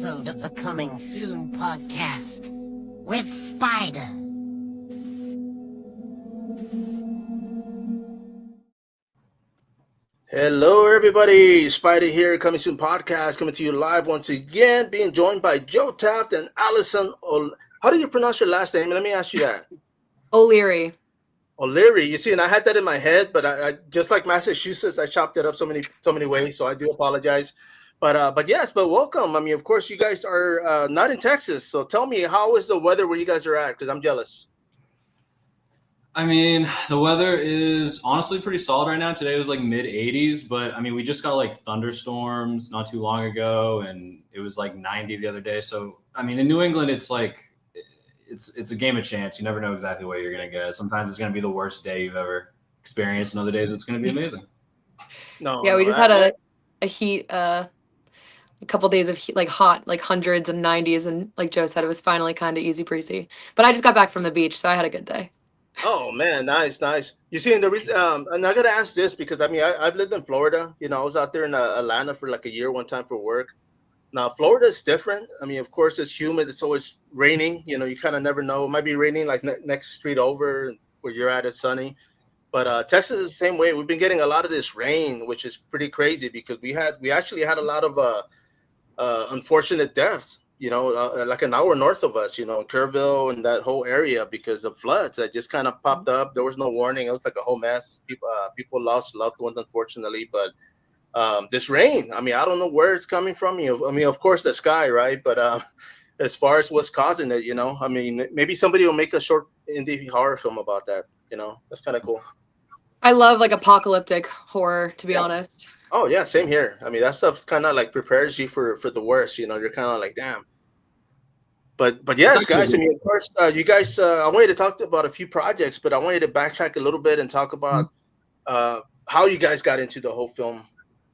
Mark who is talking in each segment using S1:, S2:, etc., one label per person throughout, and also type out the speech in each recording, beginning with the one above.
S1: episode of the Coming Soon podcast with Spider.
S2: Hello, everybody. Spider here, Coming Soon podcast, coming to you live once again, being joined by Joe Taft and Alison How do you pronounce your last name? Let me ask you that.
S3: O'Leary.
S2: O'Leary. You see, and I had that in my head, but I just like Massachusetts, I chopped it up so many ways, so I do apologize. But yes, but welcome. I mean, of course, you guys are not in Texas, so tell me, how is the weather where you guys are at? Because I'm jealous.
S4: I mean, the weather is honestly pretty solid right now. Today was like mid 80s, but I mean, we just got like thunderstorms not too long ago, and it was like 90 the other day. So, I mean, in New England, it's like it's a game of chance. You never know exactly what you're gonna get. Sometimes it's gonna be the worst day you've ever experienced, and other days it's gonna be amazing.
S3: We just had a heat, a couple days of heat, like hot, like hundreds and 90s, and like Joe said, it was finally kind of easy breezy. But I just got back from the beach, so I had a good day.
S2: Oh man, nice. You see, and the reason, and I gotta ask this because I mean, I've lived in Florida. You know, I was out there in Atlanta for like a year one time for work. Now, Florida is different. I mean, of course, it's humid. It's always raining. You know, you kind of never know. It might be raining like next street over where you're at. It's sunny. But Texas is the same way. We've been getting a lot of this rain, which is pretty crazy because we actually had a lot of unfortunate deaths. You know, like an hour north of us, you know, Kerrville and that whole area because of floods that just kind of popped up. There was no warning. It was like a whole mess. People lost loved ones, unfortunately. But this rain, I mean, I don't know where it's coming from. I mean, of course, the sky, right? But as far as what's causing it, you know, I mean, maybe somebody will make a short indie horror film about that. You know, that's kind of cool.
S3: I love like apocalyptic horror, to be honest.
S2: Oh yeah, same here. I mean, that stuff kind of like prepares you for the worst. You know, you're kind of like, damn. But yes, guys. I mean, of course, you guys. I wanted to talk about a few projects, but I wanted to backtrack a little bit and talk about how you guys got into the whole film.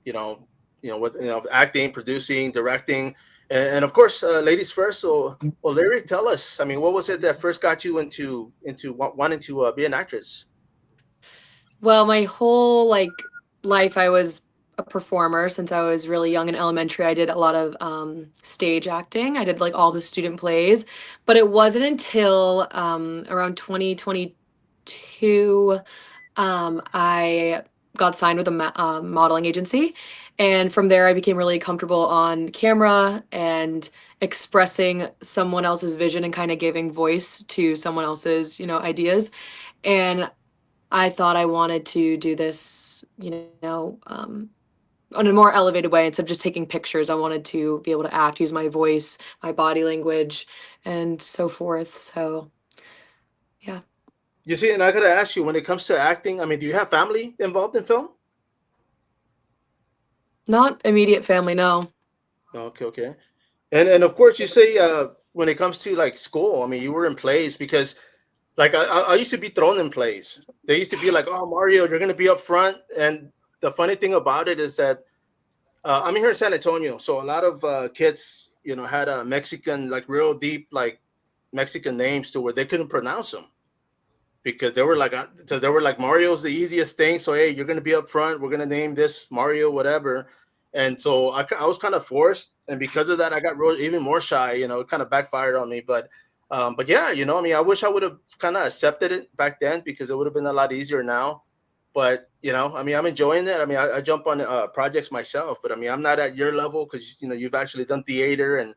S2: You know, with acting, producing, directing, and of course, ladies first. So, O'Leary, tell us. I mean, what was it that first got you into wanting to be an actress?
S3: Well, my whole life, I was a performer since I was really young in elementary. I did a lot of stage acting. I did like all the student plays, but it wasn't until around 2022 I got signed with a modeling agency, and from there I became really comfortable on camera and expressing someone else's vision and kind of giving voice to someone else's ideas. And I thought I wanted to do this, on a more elevated way. Instead of just taking pictures, I wanted to be able to act, use my voice, my body language, and so forth. So, yeah.
S2: You see, and I gotta ask you, when it comes to acting, I mean, do you have family involved in film?
S3: Not immediate family, no.
S2: Okay. And of course, you say when it comes to like school, I mean, you were in plays because. Like I used to be thrown in plays. They used to be like, "Oh, Mario, you're gonna be up front." And the funny thing about it is that I'm here in San Antonio, so a lot of kids, had a Mexican, like real deep, like Mexican names to where they couldn't pronounce them because they were like, Mario's the easiest thing. So hey, you're gonna be up front. We're gonna name this Mario, whatever. And so I was kind of forced, and because of that, I got even more shy. It kind of backfired on me, but yeah, I mean, I wish I would have kind of accepted it back then because it would have been a lot easier now. But, I mean, I'm enjoying it. I mean, I jump on projects myself, but I mean, I'm not at your level because, you've actually done theater, and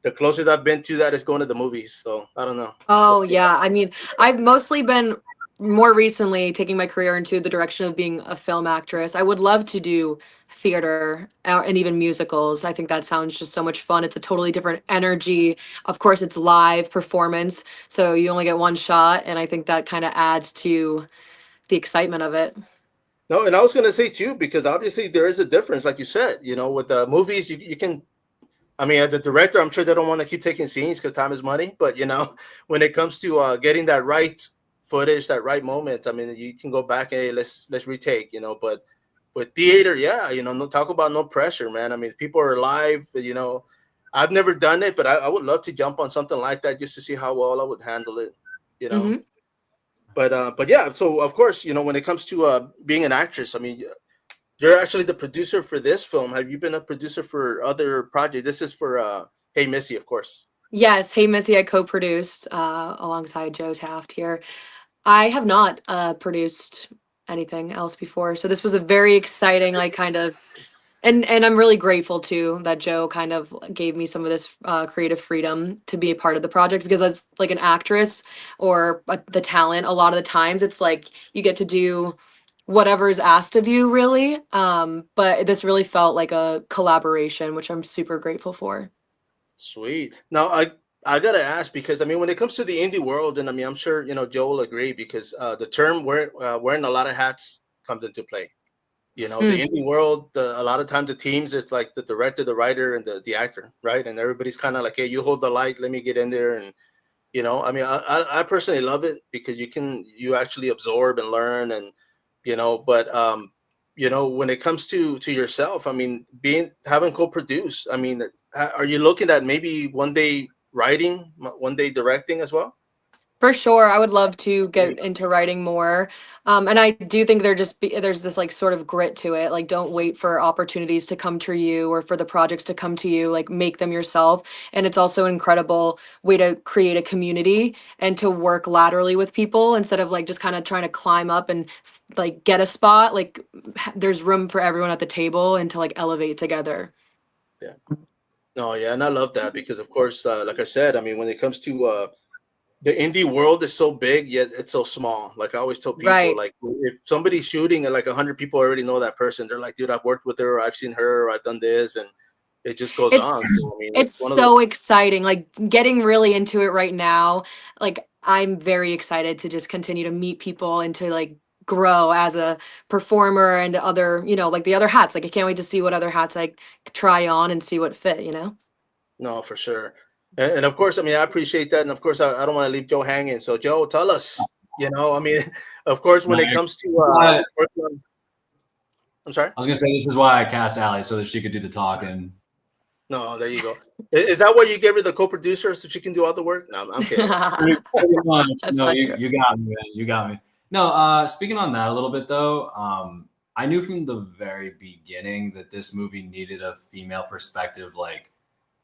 S2: the closest I've been to that is going to the movies. So I don't know.
S3: Oh, yeah. I mean, I've mostly been more recently taking my career into the direction of being a film actress. I would love to do theater and even musicals. I think that sounds just so much fun. It's a totally different energy. Of course, it's live performance, so you only get one shot, and I think that kind of adds to the excitement of it.
S2: No, and I was going to say too, because obviously there is a difference, like you said, with the movies, you can, I mean, as a director, I'm sure they don't want to keep taking scenes because time is money, but when it comes to getting that right footage, that right moment, I mean, you can go back and hey, let's retake, but with theater, yeah, talk about no pressure, man. I mean, people are live, I've never done it, but I would love to jump on something like that just to see how well I would handle it,
S3: Mm-hmm.
S2: But yeah, so of course, when it comes to being an actress, I mean, you're actually the producer for this film. Have you been a producer for other projects? This is for Hey Missy, of course.
S3: Yes, Hey Missy, I co-produced alongside Joe Taft here. I have not produced anything else before, so this was a very exciting, like, kind of, and I'm really grateful too that Joe kind of gave me some of this creative freedom to be a part of the project, because as like an actress or the talent, a lot of the times it's like you get to do whatever's asked of you, really. But this really felt like a collaboration, which I'm super grateful for.
S2: Sweet. Now I gotta ask, because I mean, when it comes to the indie world, and I mean, I'm sure Joe will agree, because the term wearing a lot of hats comes into play. The
S3: Mm,
S2: indie world, a lot of times the teams, it's like the director, the writer, and the actor, right? And everybody's kind of like, hey, you hold the light, let me get in there. And I mean, I personally love it, because you actually absorb and learn. And but when it comes to yourself, I mean, having co-produced, I mean, are you looking at maybe one day writing, one day directing as well?
S3: for sure, I would love to
S2: There you
S3: get into writing more. And I do think there's this like sort of grit to it. Like, don't wait for opportunities to come to you or for the projects to come to you. Like, make them yourself. And it's also an incredible way to create a community and to work laterally with people instead of like just kind of trying to climb up and like get a spot. Like, there's room for everyone at the table and to like elevate together.
S2: go. Yeah. No, yeah, and I love that, because of course, like I said, I mean, when it comes to the indie world is so big, yet it's so small. Like I always tell people,
S3: Right.
S2: like if somebody's shooting and like 100 people already know that person, they're like, dude, I've worked with her, or I've seen her, or I've done this, and it just goes on.
S3: It's
S2: So, I mean,
S3: it's
S2: it's one of those.
S3: so exciting. Like, getting really into it right now. Like, I'm very excited to just continue to meet people and to like grow as a performer and other, like the other hats. Like, I can't wait to see what other hats I try on and see what fit.
S2: No, for sure. And of course, I mean, I appreciate that, and of course, I don't want to leave Joe hanging. So, Joe, tell us. I mean, of course, when it comes to working on, I'm sorry.
S4: I was gonna say this is why I cast Allie so that she could do the talking.
S2: No, there you go. Is that why you gave her the co-producer, so she can do all the work? No, I'm kidding.
S4: Pretty much.
S3: That's
S4: No,
S3: not
S4: you,
S3: true.
S4: you got me, man. You got me. No, speaking on that a little bit though, I knew from the very beginning that this movie needed a female perspective, like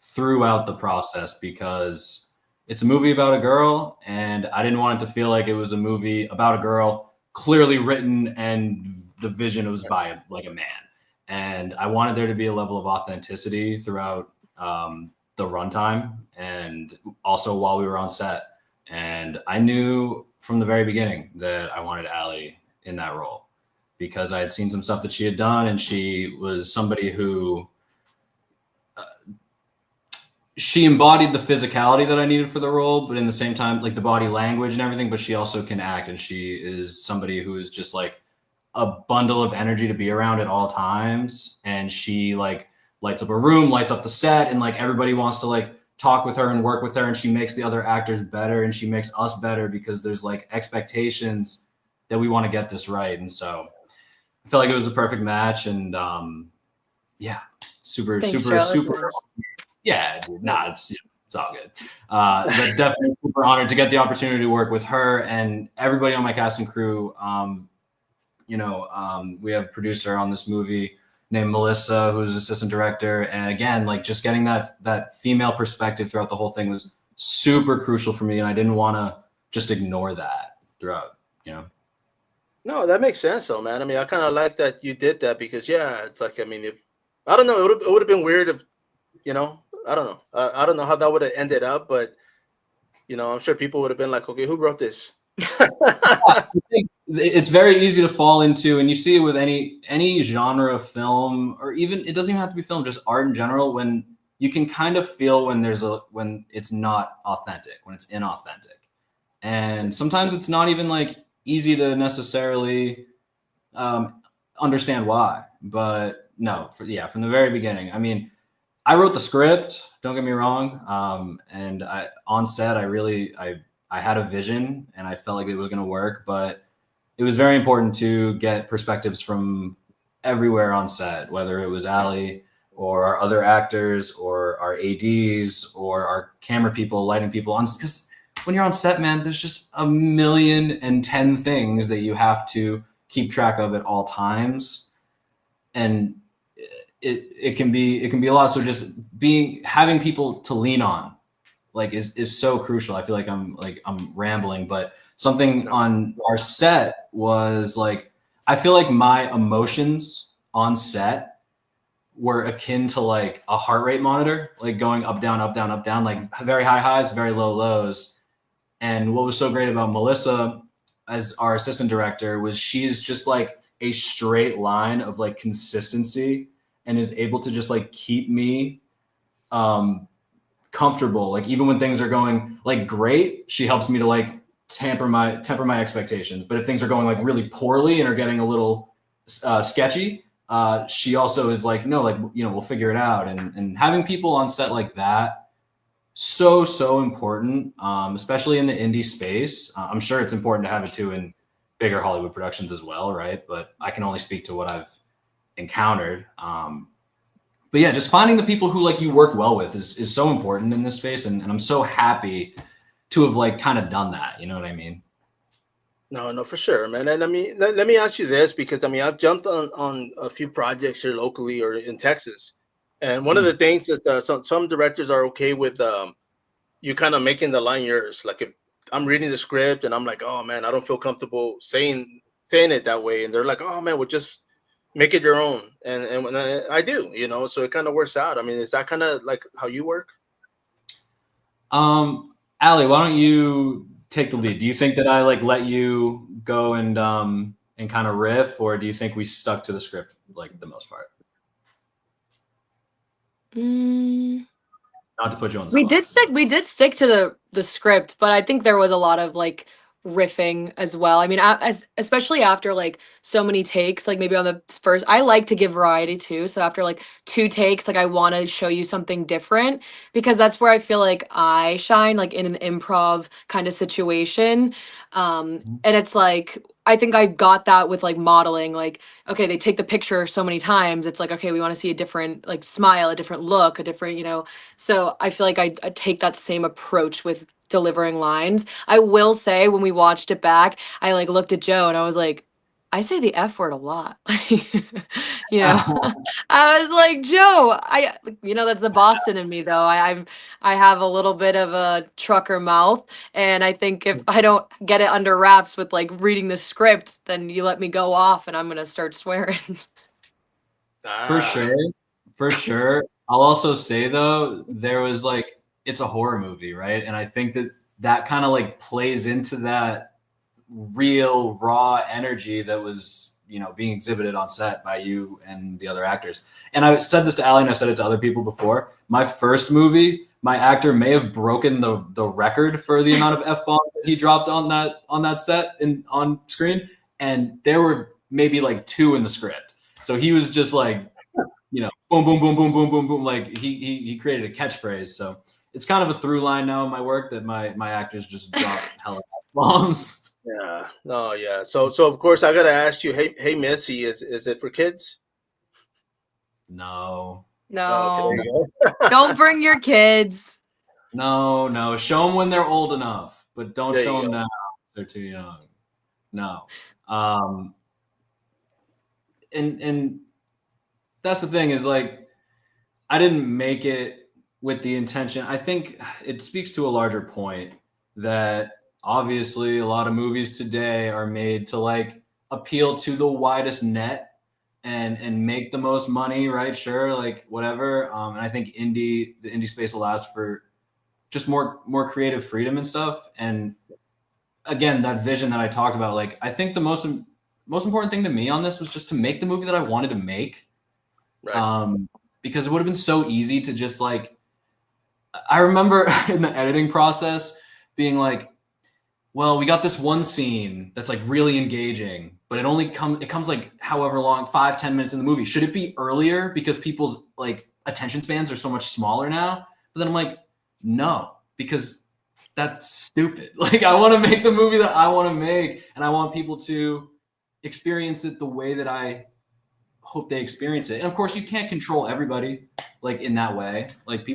S4: throughout the process, because it's a movie about a girl, and I didn't want it to feel like it was a movie about a girl, clearly written, and the vision was by like a man. And I wanted there to be a level of authenticity throughout the runtime, and also while we were on set. And I knew from the very beginning that I wanted Allie in that role, because I had seen some stuff that she had done, and she was somebody who she embodied the physicality that I needed for the role, but in the same time, like the body language and everything, but she also can act, and she is somebody who is just like a bundle of energy to be around at all times. And she like lights up a room, lights up the set, and like everybody wants to like talk with her and work with her, and she makes the other actors better, and she makes us better, because there's like expectations that we want to get this right. And so I felt like it was a perfect match. And yeah, super,
S3: Thanks,
S4: super,
S3: Joe.
S4: super. Yeah, nah, it's all good. But definitely super honored to get the opportunity to work with her and everybody on my cast and crew. We have a producer on this movie named Melissa, who's assistant director. And again, like just getting that female perspective throughout the whole thing was super crucial for me. And I didn't want to just ignore that throughout.
S2: No, that makes sense, though, man. I mean, I kind of like that you did that, because yeah, it's like, I mean, if I don't know, it would have been weird if, I don't know, I don't know how that would have ended up, but I'm sure people would have been like, okay, who wrote this?
S4: I think it's very easy to fall into, and you see it with any genre of film, or even it doesn't even have to be film, just art in general, when you can kind of feel when when it's not authentic, when it's inauthentic. And sometimes it's not even like easy to necessarily understand why. But no, from the very beginning, I mean, I wrote the script, don't get me wrong. And on set, I had a vision, and I felt like it was going to work, but it was very important to get perspectives from everywhere on set, whether it was Allie or our other actors or our ADs or our camera people, lighting people, because when you're on set, man, there's just 1,000,010 things that you have to keep track of at all times. And it can be a lot. So just having people to lean on, like, is so crucial. I feel like I'm rambling, but something on our set was like, I feel like my emotions on set were akin to like a heart rate monitor, like going up, down, up, down, up, down, like very high highs, very low lows. And what was so great about Melissa as our assistant director was she's just like a straight line of like consistency and is able to just like keep me comfortable. Like even when things are going like great, she helps me to like temper my expectations. But if things are going like really poorly and are getting a little sketchy, she also is like, no, like, you know, we'll figure it out. And having people on set like that, so important, especially in the indie space. I'm sure it's important to have it too in bigger Hollywood productions as well, right? But I can only speak to what I've encountered. But yeah, just finding the people who like you work well with is so important in this space, and I'm so happy to have like kind of done that. You know what I mean?
S2: No, for sure, man. And I mean, let me ask you this, because I mean, I've jumped on a few projects here locally or in Texas, and one of the things that some directors are okay with you kind of making the line yours. Like if I'm reading the script and I'm like, oh man, I don't feel comfortable saying it that way, and they're like, oh man, we'll just make it your own. And when I do, you know, so it kind of works out. I mean, is that kind of like how you work?
S4: Allie, why don't you take the lead? Do you think that I like let you go and kind of riff, or do you think we stuck to the script like the most part? Not to put you on the spot.
S3: We did stick to the script, but I think there was a lot of like riffing as well. I mean, especially after like so many takes, like maybe on the first, I like to give variety too. So after like 2 takes, like I want to show you something different, because that's where I feel like I shine, like in an improv kind of situation. And it's like, I think I got that with like modeling. Like, okay, they take the picture so many times. It's like, okay, we want to see a different like smile, a different look, a different, you know. So I feel like I take that same approach with delivering lines. I will say when we watched it back, I like looked at Joe and I was like, I say the F word a lot. You know, I was like, Joe, you know, that's the Boston in me though. I have a little bit of a trucker mouth. And I think if I don't get it under wraps with like reading the script, then you let me go off and I'm going to start swearing.
S4: For sure. I'll also say though, there was like, it's a horror movie, right? And I think that kind of like plays into that real raw energy that was, you know, being exhibited on set by you and the other actors. And I said this to Allie and I've said it to other people before. My first movie, my actor may have broken the record for the amount of F-bombs that he dropped on that set on screen. And there were maybe like 2 in the script. So he was just like, you know, boom, boom, boom, boom, boom, boom, boom. Like he created a catchphrase. So it's kind of a through line now in my work that my actors just drop hella bombs.
S2: Yeah. No, yeah. So of course I gotta ask you, hey Missy, is it for kids?
S4: No.
S3: No.
S2: Okay,
S3: Don't bring your kids.
S4: No. Show them when they're old enough, but don't
S2: There
S4: show
S2: you
S4: them
S2: go.
S4: now. They're too young. No. And that's the thing is like, I didn't make it with the intention. I think it speaks to a larger point that obviously a lot of movies today are made to like appeal to the widest net and make the most money, right? Sure, like whatever. And I think the indie space allows for just more creative freedom and stuff. And again, that vision that I talked about, like I think the most important thing to me on this was just to make the movie that I wanted to make.
S2: Right.
S4: Because it would have been so easy to just like, I remember in the editing process being like, well, we got this one scene that's like really engaging, but it comes like however long, 5-10 minutes in the movie. Should it be earlier because people's like attention spans are so much smaller now? But then I'm like, no, because that's stupid. Like I want to make the movie that I want to make, and I want people to experience it the way that I hope they experience it. And of course you can't control everybody like in that way. Like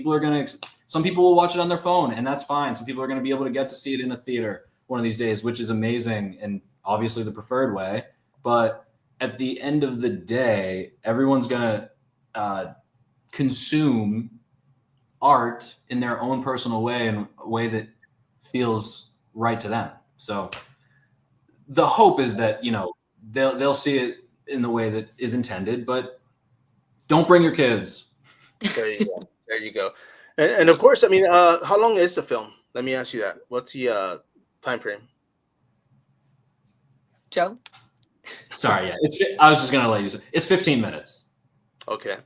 S4: some people will watch it on their phone and that's fine. Some people are going to be able to get to see it in a theater one of these days, which is amazing and obviously the preferred way. But at the end of the day, everyone's going to consume art in their own personal way, in a way that feels right to them. So the hope is that, you know, they'll see it in the way that is intended, but don't bring your kids.
S2: There you go. There you go. And of course, I mean, how long is the film? Let me ask you that. What's the time frame?
S3: Joe?
S4: Sorry, yeah. I was just gonna let you say it's 15 minutes.
S2: Okay.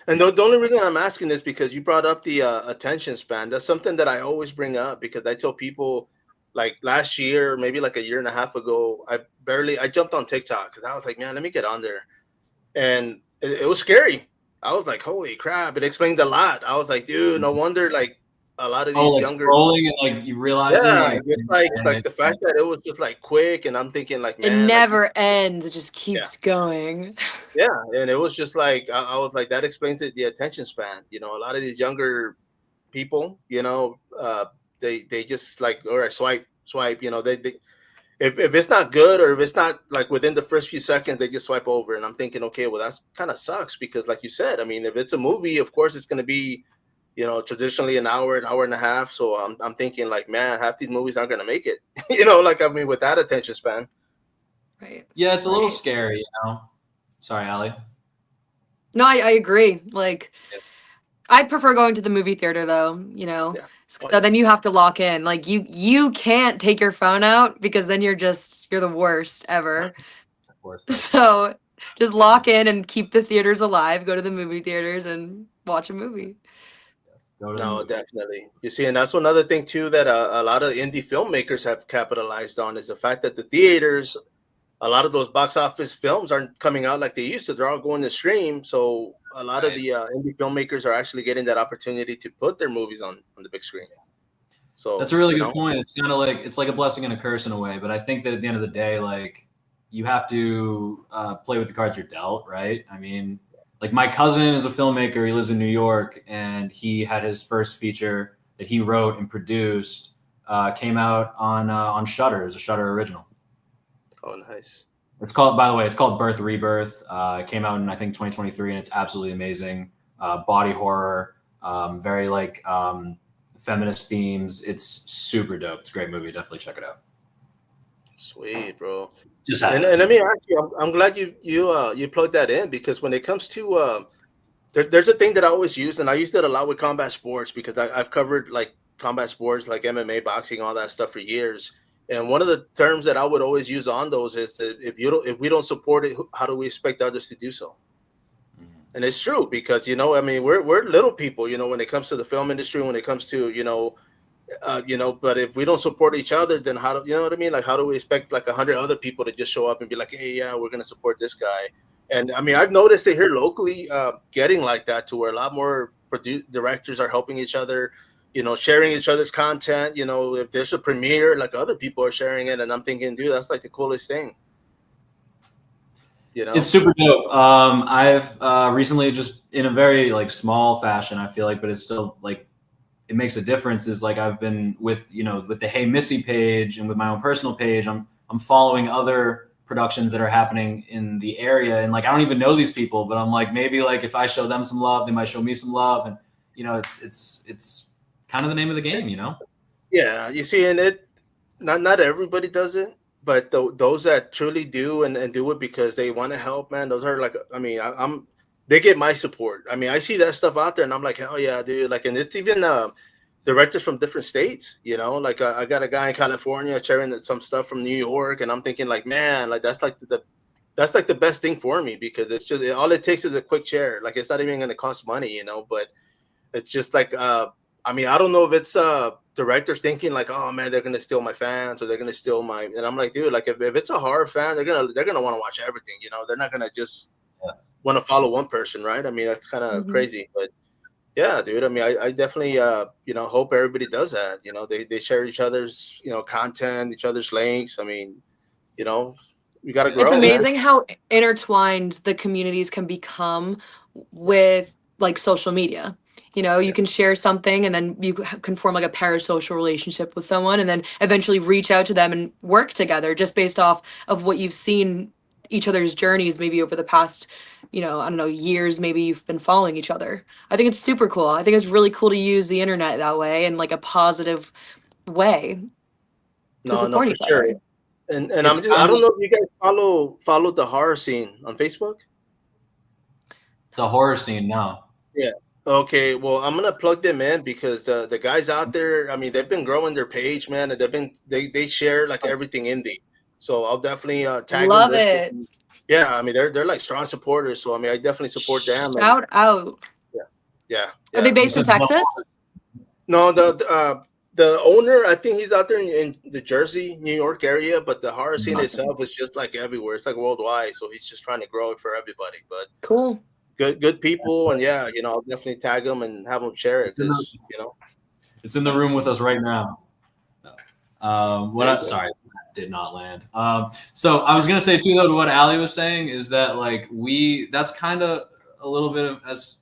S2: And the only reason I'm asking this because you brought up the attention span. That's something that I always bring up because I tell people, like last year, maybe like a year and a half ago, I jumped on TikTok because I was like, man, let me get on there, and it was scary. I was like, holy crap! It explained a lot. I was like, dude, no wonder like a lot of these
S4: like
S2: younger
S4: scrolling and like you realizing
S2: just like the fact that it was just like quick, and I'm thinking like, man,
S3: It
S2: like,
S3: never ends. It just keeps going.
S2: yeah, and it was just like I was like, that explains it, the attention span. You know, a lot of these younger people, you know, they just like, all right, swipe. You know, they if it's not good or if it's not like within the first few seconds, they just swipe over. And I'm thinking, okay, well, that's kind of sucks because, like you said, I mean, if it's a movie, of course, it's going to be, you know, traditionally an hour and a half. So I'm thinking like, man, half these movies aren't going to make it. You know, like I mean, with that attention span.
S3: Right.
S4: Yeah, it's a little scary, you know. Sorry, Allie.
S3: No, I agree. Like, I'd prefer going to the movie theater though, you know.
S2: Yeah.
S3: So then you have to lock in. Like you can't take your phone out because then you're the worst ever.
S4: Of course.
S3: So just lock in and keep the theaters alive. Go to the movie theaters and watch a movie.
S2: No, definitely. You see, and that's another thing too that a lot of indie filmmakers have capitalized on is the fact that the theaters, a lot of those box office films aren't coming out like they used to. They're all going to stream. So a lot of the indie filmmakers are actually getting that opportunity to put their movies on the big screen. So
S4: that's a really good point. It's kind of like it's like a blessing and a curse in a way. But I think that at the end of the day, like you have to play with the cards you're dealt, right? I mean, like my cousin is a filmmaker. He lives in New York, and he had his first feature that he wrote and produced came out on Shudder. It's a Shudder original.
S2: Oh, nice.
S4: It's called, by the way, it's called Birth Rebirth. It came out in I think 2023, and it's absolutely amazing. Body horror, very like feminist themes. It's super dope. It's a great movie. Definitely check it out.
S2: Sweet, bro.
S4: And
S2: let me ask you. I'm glad you plugged that in because when it comes to there's a thing that I always use, and I used it a lot with combat sports because I've covered like combat sports like MMA, boxing, all that stuff for years. And one of the terms that I would always use on those is that if we don't support it, how do we expect others to do so? And it's true because, you know, I mean, we're little people, you know, when it comes to the film industry, when it comes to, you know, but if we don't support each other, then how do you know what I mean? Like, how do we expect like 100 other people to just show up and be like, hey, yeah, we're going to support this guy. And I mean, I've noticed it here locally getting like that to where a lot more directors are helping each other, you know, sharing each other's content. You know, if there's a premiere, like other people are sharing it. And I'm thinking, dude, that's like the coolest thing. You know?
S4: It's super dope. I've recently just in a very like small fashion, I feel like, but it's still like, it makes a difference is like I've been with, you know, with the Hey Missy page and with my own personal page, I'm following other productions that are happening in the area. And like, I don't even know these people, but I'm like, maybe like if I show them some love, they might show me some love. And, you know, it's kind of the name of the game, you know?
S2: Yeah. You see, and not everybody does it, but those that truly do and do it because they want to help, man, those are like, I mean, they get my support. I mean, I see that stuff out there and I'm like, hell yeah, dude. Like, and it's even directors from different states, you know, like I got a guy in California sharing some stuff from New York. And I'm thinking like, man, like that's like the best thing for me because it's just, all it takes is a quick share. Like, it's not even going to cost money, you know, but it's just like, I mean, I don't know if it's directors thinking like, oh man, they're going to steal my fans or they're going to steal my, and I'm like, dude, like if it's a horror fan, they're going to want to watch everything, you know, they're not going to just want to follow one person, right? I mean, that's kind of crazy, but yeah, dude. I mean, I definitely, you know, hope everybody does that. You know, they share each other's, you know, content, each other's links. I mean, you know, we got to grow.
S3: It's amazing how intertwined the communities can become with like social media. You know, you can share something and then you can form like a parasocial relationship with someone and then eventually reach out to them and work together just based off of what you've seen each other's journeys maybe over the past you know, I don't know, years maybe you've been following each other. I think it's super cool. I think it's really cool to use the internet that way in like a positive way to
S2: No,
S3: support
S2: for
S3: each
S2: sure.
S3: other.
S2: And
S4: It's
S2: I
S4: kind
S2: don't
S4: of
S2: know if you guys follow the horror scene on Facebook.
S4: the horror scene now.
S2: Yeah. Okay. Well, I'm gonna plug them in because the guys out there, I mean, they've been growing their page, man, and they share like everything indie. So I'll definitely tag them.
S3: Love it.
S2: Yeah, I mean, they're like strong supporters. So I mean, I definitely support them. And
S3: Shout out.
S2: yeah, yeah,
S3: Are they
S2: yeah.
S4: You
S3: based in
S4: said the
S3: Texas?
S2: No, the owner, I think he's out there in the Jersey, New York area, but the horror scene
S3: Awesome.
S2: itself is just like everywhere. It's like worldwide. So he's just trying to grow it for everybody. But
S3: Cool.
S2: good people, and yeah, you know, I'll definitely tag them and have them share it because you know.
S4: It's in the room with us right now. Sorry, that did not land. So I was gonna say too, though, to what Ali was saying is that like that's kind of a little bit of as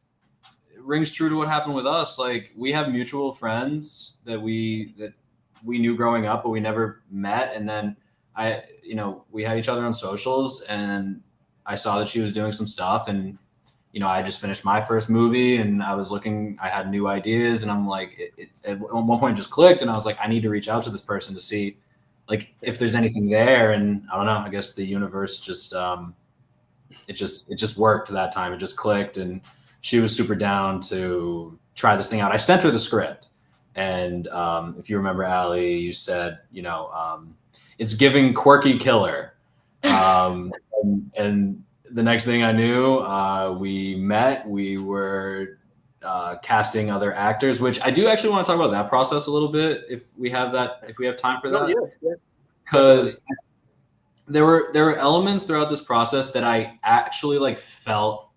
S4: it rings true to what happened with us. Like we have mutual friends that we knew growing up, but we never met. And then we had each other on socials, and I saw that she was doing some stuff, and I just finished my first movie, and I had new ideas, and I'm like, at one point it just clicked, and I was like, I need to reach out to this person to see like if there's anything there. And I don't know, I guess the universe just, it just worked that time. It just clicked, and she was super down to try this thing out. I sent her the script, and if you remember, Ali, you said, it's giving quirky killer. And the next thing I knew, we met. We were casting other actors, which I do actually want to talk about that process a little bit if we have time for that.
S2: Oh, yeah.
S4: Because there were elements throughout this process that I actually like felt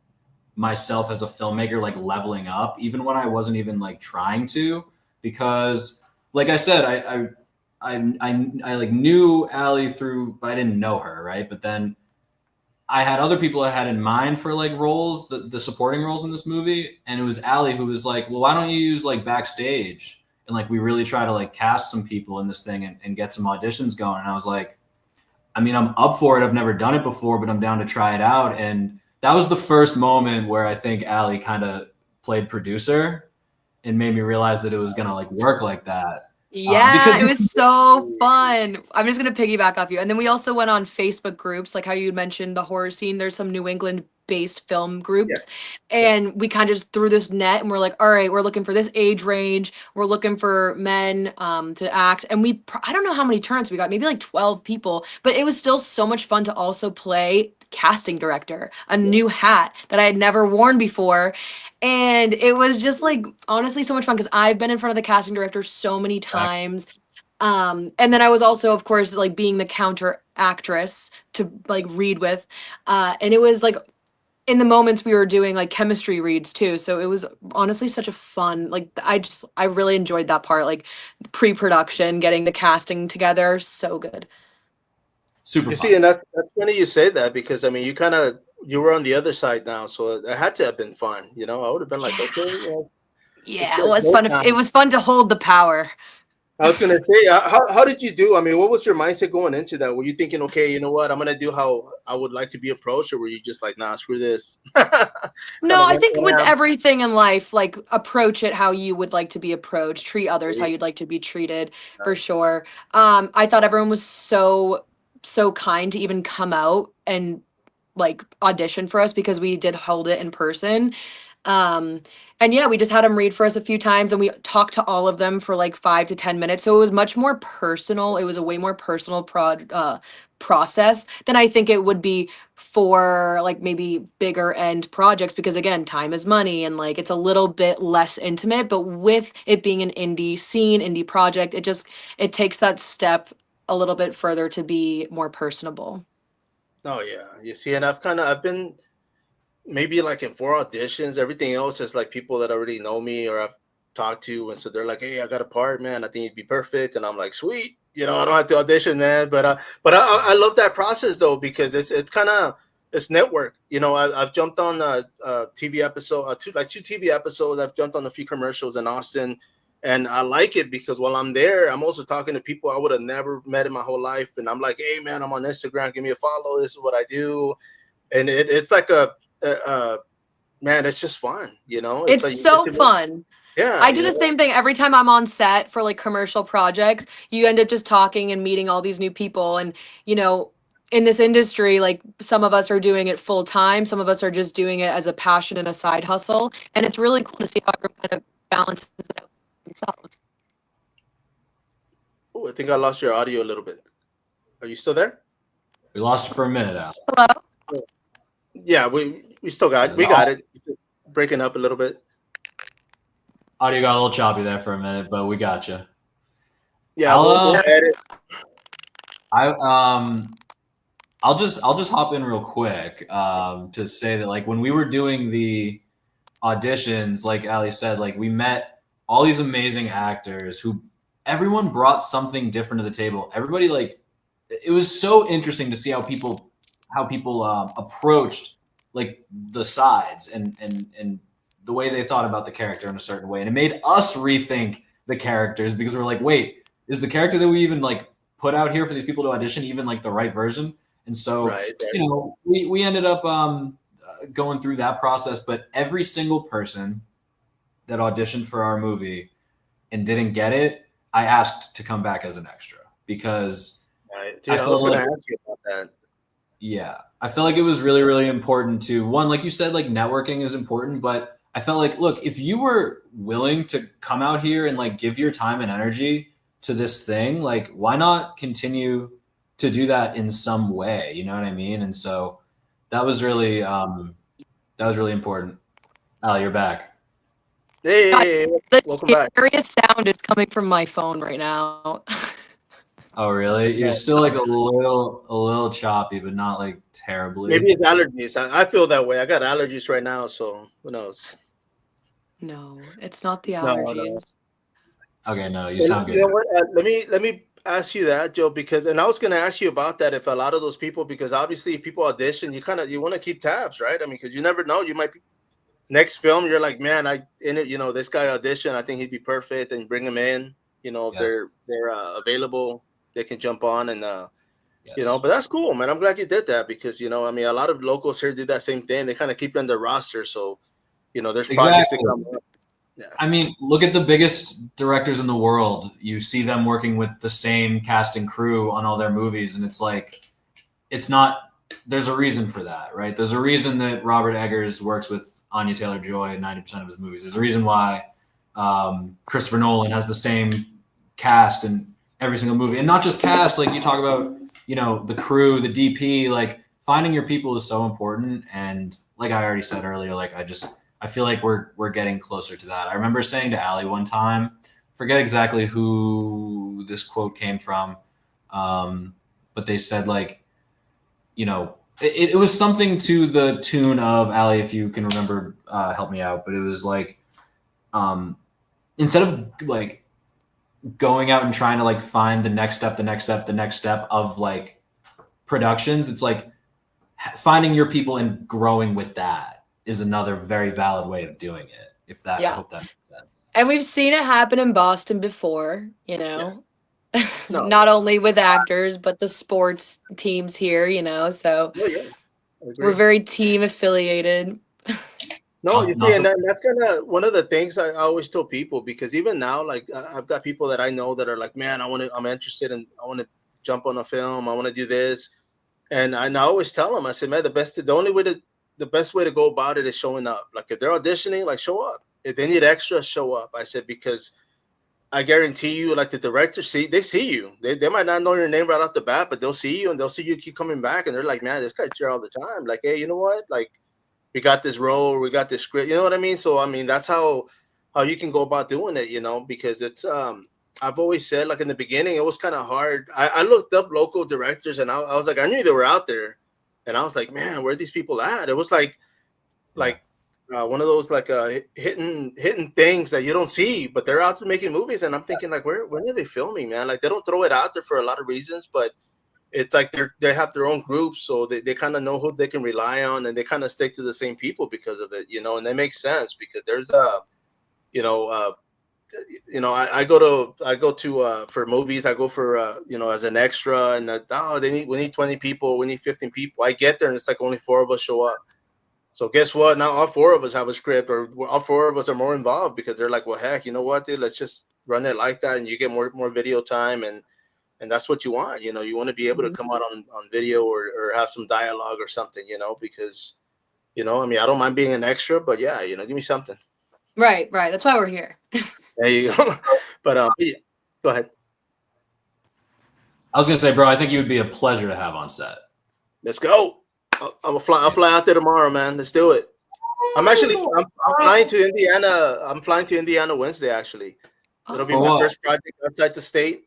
S4: myself as a filmmaker like leveling up, even when I wasn't even like trying to. Because, like I said, I like knew Ali through, but I didn't know her, right? But then I had other people I had in mind for like roles, the supporting roles in this movie. And it was Ali who was like, well, why don't you use like backstage? And like, we really try to like cast some people in this thing and get some auditions going. And I was like, I mean, I'm up for it. I've never done it before, but I'm down to try it out. And that was the first moment where I think Ali kind of played producer and made me realize that it was going to like work like that.
S3: Yeah,
S4: because
S3: it was so fun. I'm just gonna piggyback off you. And then we also went on Facebook groups, like how you mentioned the horror scene. There's some New England based film groups. And we kind of just threw this net and we're like, all right, we're looking for this age range. We're looking for men to act. And I don't know how many turns we got, maybe like 12 people, but it was still so much fun to also play casting director, a new hat that I had never worn before. And it was just like honestly so much fun because I've been in front of the casting director so many times. And then I was also, of course, like being the counter actress to like read with. And it was like in the moments we were doing like chemistry reads too. So it was honestly such a fun, like I really enjoyed that part, like pre-production, getting the casting together. So good.
S4: Super fun.
S2: See, and that's funny you say that because I mean you were on the other side now, so it had to have been fun. I would have been like, okay,
S3: yeah, it was fun. It was fun to hold the power.
S2: I was gonna say, how did you do? I mean, what was your mindset going into that? Were you thinking, okay, you know what, I'm gonna do how I would like to be approached, or were you just like, nah, screw this?
S3: No, I think with everything in life, like approach it how you would like to be approached, treat others how you'd like to be treated, for sure. I thought everyone was so kind to even come out and like audition for us because we did hold it in person. And yeah, we just had them read for us a few times and we talked to all of them for like 5 to 10 minutes. So it was much more personal. It was a way more personal process than I think it would be for like maybe bigger end projects because again, time is money and like it's a little bit less intimate, but with it being an indie scene, indie project, it takes that step a little bit further to be more personable.
S2: Oh yeah, you see, and I've been maybe like in 4 auditions. Everything else is like people that already know me or I've talked to, and so they're like, "Hey, I got a part, man. I think you'd be perfect." And I'm like, "Sweet, I don't have to audition, man." But I love that process though because it's kind of it's network. I've jumped on a TV episode, two TV episodes. I've jumped on a few commercials in Austin. And I like it because while I'm there, I'm also talking to people I would have never met in my whole life. And I'm like, hey, man, I'm on Instagram. Give me a follow. This is what I do. And it's like man, it's just fun, you know.
S3: It's
S2: like you
S3: so
S2: get to
S3: fun.
S2: yeah,
S3: I
S2: you
S3: do the
S2: know.
S3: same thing every time I'm on set for like commercial projects. You end up just talking and meeting all these new people. And, in this industry, like some of us are doing it full time, some of us are just doing it as a passion and a side hustle. And it's really cool to see how everyone kind of balances it out themselves.
S2: Oh, I think I lost your audio a little bit. Are you still there?
S4: We lost you for a minute, Al.
S3: Hello?
S2: Yeah, we still got we got it. It's just breaking up a little bit.
S4: Audio got a little choppy there for a minute, but we got you.
S2: Yeah, we'll edit.
S4: I'll just hop in real quick to say that like when we were doing the auditions, like Ali said, like we met all these amazing actors who everyone brought something different to the table. Everybody like it was so interesting to see how people approached like the sides and the way they thought about the character in a certain way, and it made us rethink the characters because we're like, wait, is the character that we even like put out here for these people to audition even like the right version? And so
S2: Right.
S4: we ended up going through that process, but every single person that auditioned for our movie and didn't get it, I asked to come back as an extra because
S2: Right. Dude, I was going to ask you about that.
S4: Yeah, I felt like it was really, really important to one, like you said, like networking is important, but I felt like, look, if you were willing to come out here and like give your time and energy to this thing, like why not continue to do that in some way? You know what I mean? And so that was really important. Al, you're back.
S2: Hey,
S3: The
S2: welcome back.
S3: scariest sound is coming from my phone right now.
S4: Oh, really? You're still like a little choppy, but not like terribly.
S2: Maybe it's allergies. I feel that way. I got allergies right now, so who knows?
S3: No, it's not the
S2: No.
S3: allergies.
S4: Okay, no, you sound good.
S2: You know what? Let me ask you that, Joe, because and I was going to ask you about that. If a lot of those people, because obviously people audition, you want to keep tabs, right? I mean, because you never know, you might be next film. You're like, man, this guy auditioned. I think he'd be perfect, and bring him in. You know, if
S4: Yes.
S2: they're available, they can jump on and.
S4: Yes.
S2: You know, but that's cool, man. I'm glad you did that because I mean, a lot of locals here do that same thing. They kind of keep it on their roster, so there's projects that come up. Yeah.
S4: I mean, look at the biggest directors in the world. You see them working with the same cast and crew on all their movies, and it's like, it's not. There's a reason for that, right? There's a reason that Robert Eggers works with Anya Taylor-Joy in 90% of his movies. There's a reason why Christopher Nolan has the same cast in every single movie, and not just cast. Like you talk about, the crew, the DP. Like finding your people is so important, and like I already said earlier, like I feel like we're getting closer to that. I remember saying to Ali one time, forget exactly who this quote came from, but they said like, it was something to the tune of, Ali, if you can remember, help me out. But it was like, instead of like going out and trying to like find the next step of like productions, it's like finding your people and growing with that is another very valid way of doing it. I hope that makes sense.
S3: And we've seen it happen in Boston before,
S2: Yeah. No.
S3: not only with actors, but the sports teams here, so
S2: Oh, yeah. I agree.
S3: we're very team affiliated.
S2: No, you see, and that's kind of one of the things I always tell people, because even now, like I've got people that I know that are like, man, I'm interested in, I want to jump on a film, I want to do this, and I always tell them, I said, man, the best way to go about it is showing up. Like if they're auditioning, like show up. If they need extra, show up. I said, because I guarantee you, like the directors they see you. They might not know your name right off the bat, but they'll see you and they'll see you keep coming back, and they're like, man, this guy's here all the time. Like, hey, you know what? Like, we got this role, we got this script. You know what I mean? So I mean, that's how you can go about doing it. Because it's I've always said, like in the beginning, it was kind of hard. I looked up local directors, and I was like, I knew they were out there, and I was like, man, where are these people at? It was like one of those like hidden things that you don't see, but they're out there making movies, and I'm thinking like, when are they filming, man? Like they don't throw it out there for a lot of reasons, but it's like they have their own groups, so they kind of know who they can rely on, and they kind of stick to the same people because of it, and they make sense because there's I go to for movies, I go for as an extra, and we need 20 people, we need 15 people. I get there and it's like only 4 of us show up. So guess what? Now all four of us have a script, or all four of us are more involved because they're like, well, heck, you know what, dude? Let's just run it like that, and you get more video time, and that's what you want. You know, you want to be able to come out on video or have some dialogue or something. You know, because I mean, I don't mind being an extra, but yeah, give me something.
S3: Right. That's why we're here.
S2: There you go. But yeah, go ahead.
S4: I was gonna say, bro, I think you would be a pleasure to have on set.
S2: Let's go. I'll fly out there tomorrow, man. Let's do it. I'm flying to Indiana. I'm flying to Indiana Wednesday, actually. It'll be my first project outside the state.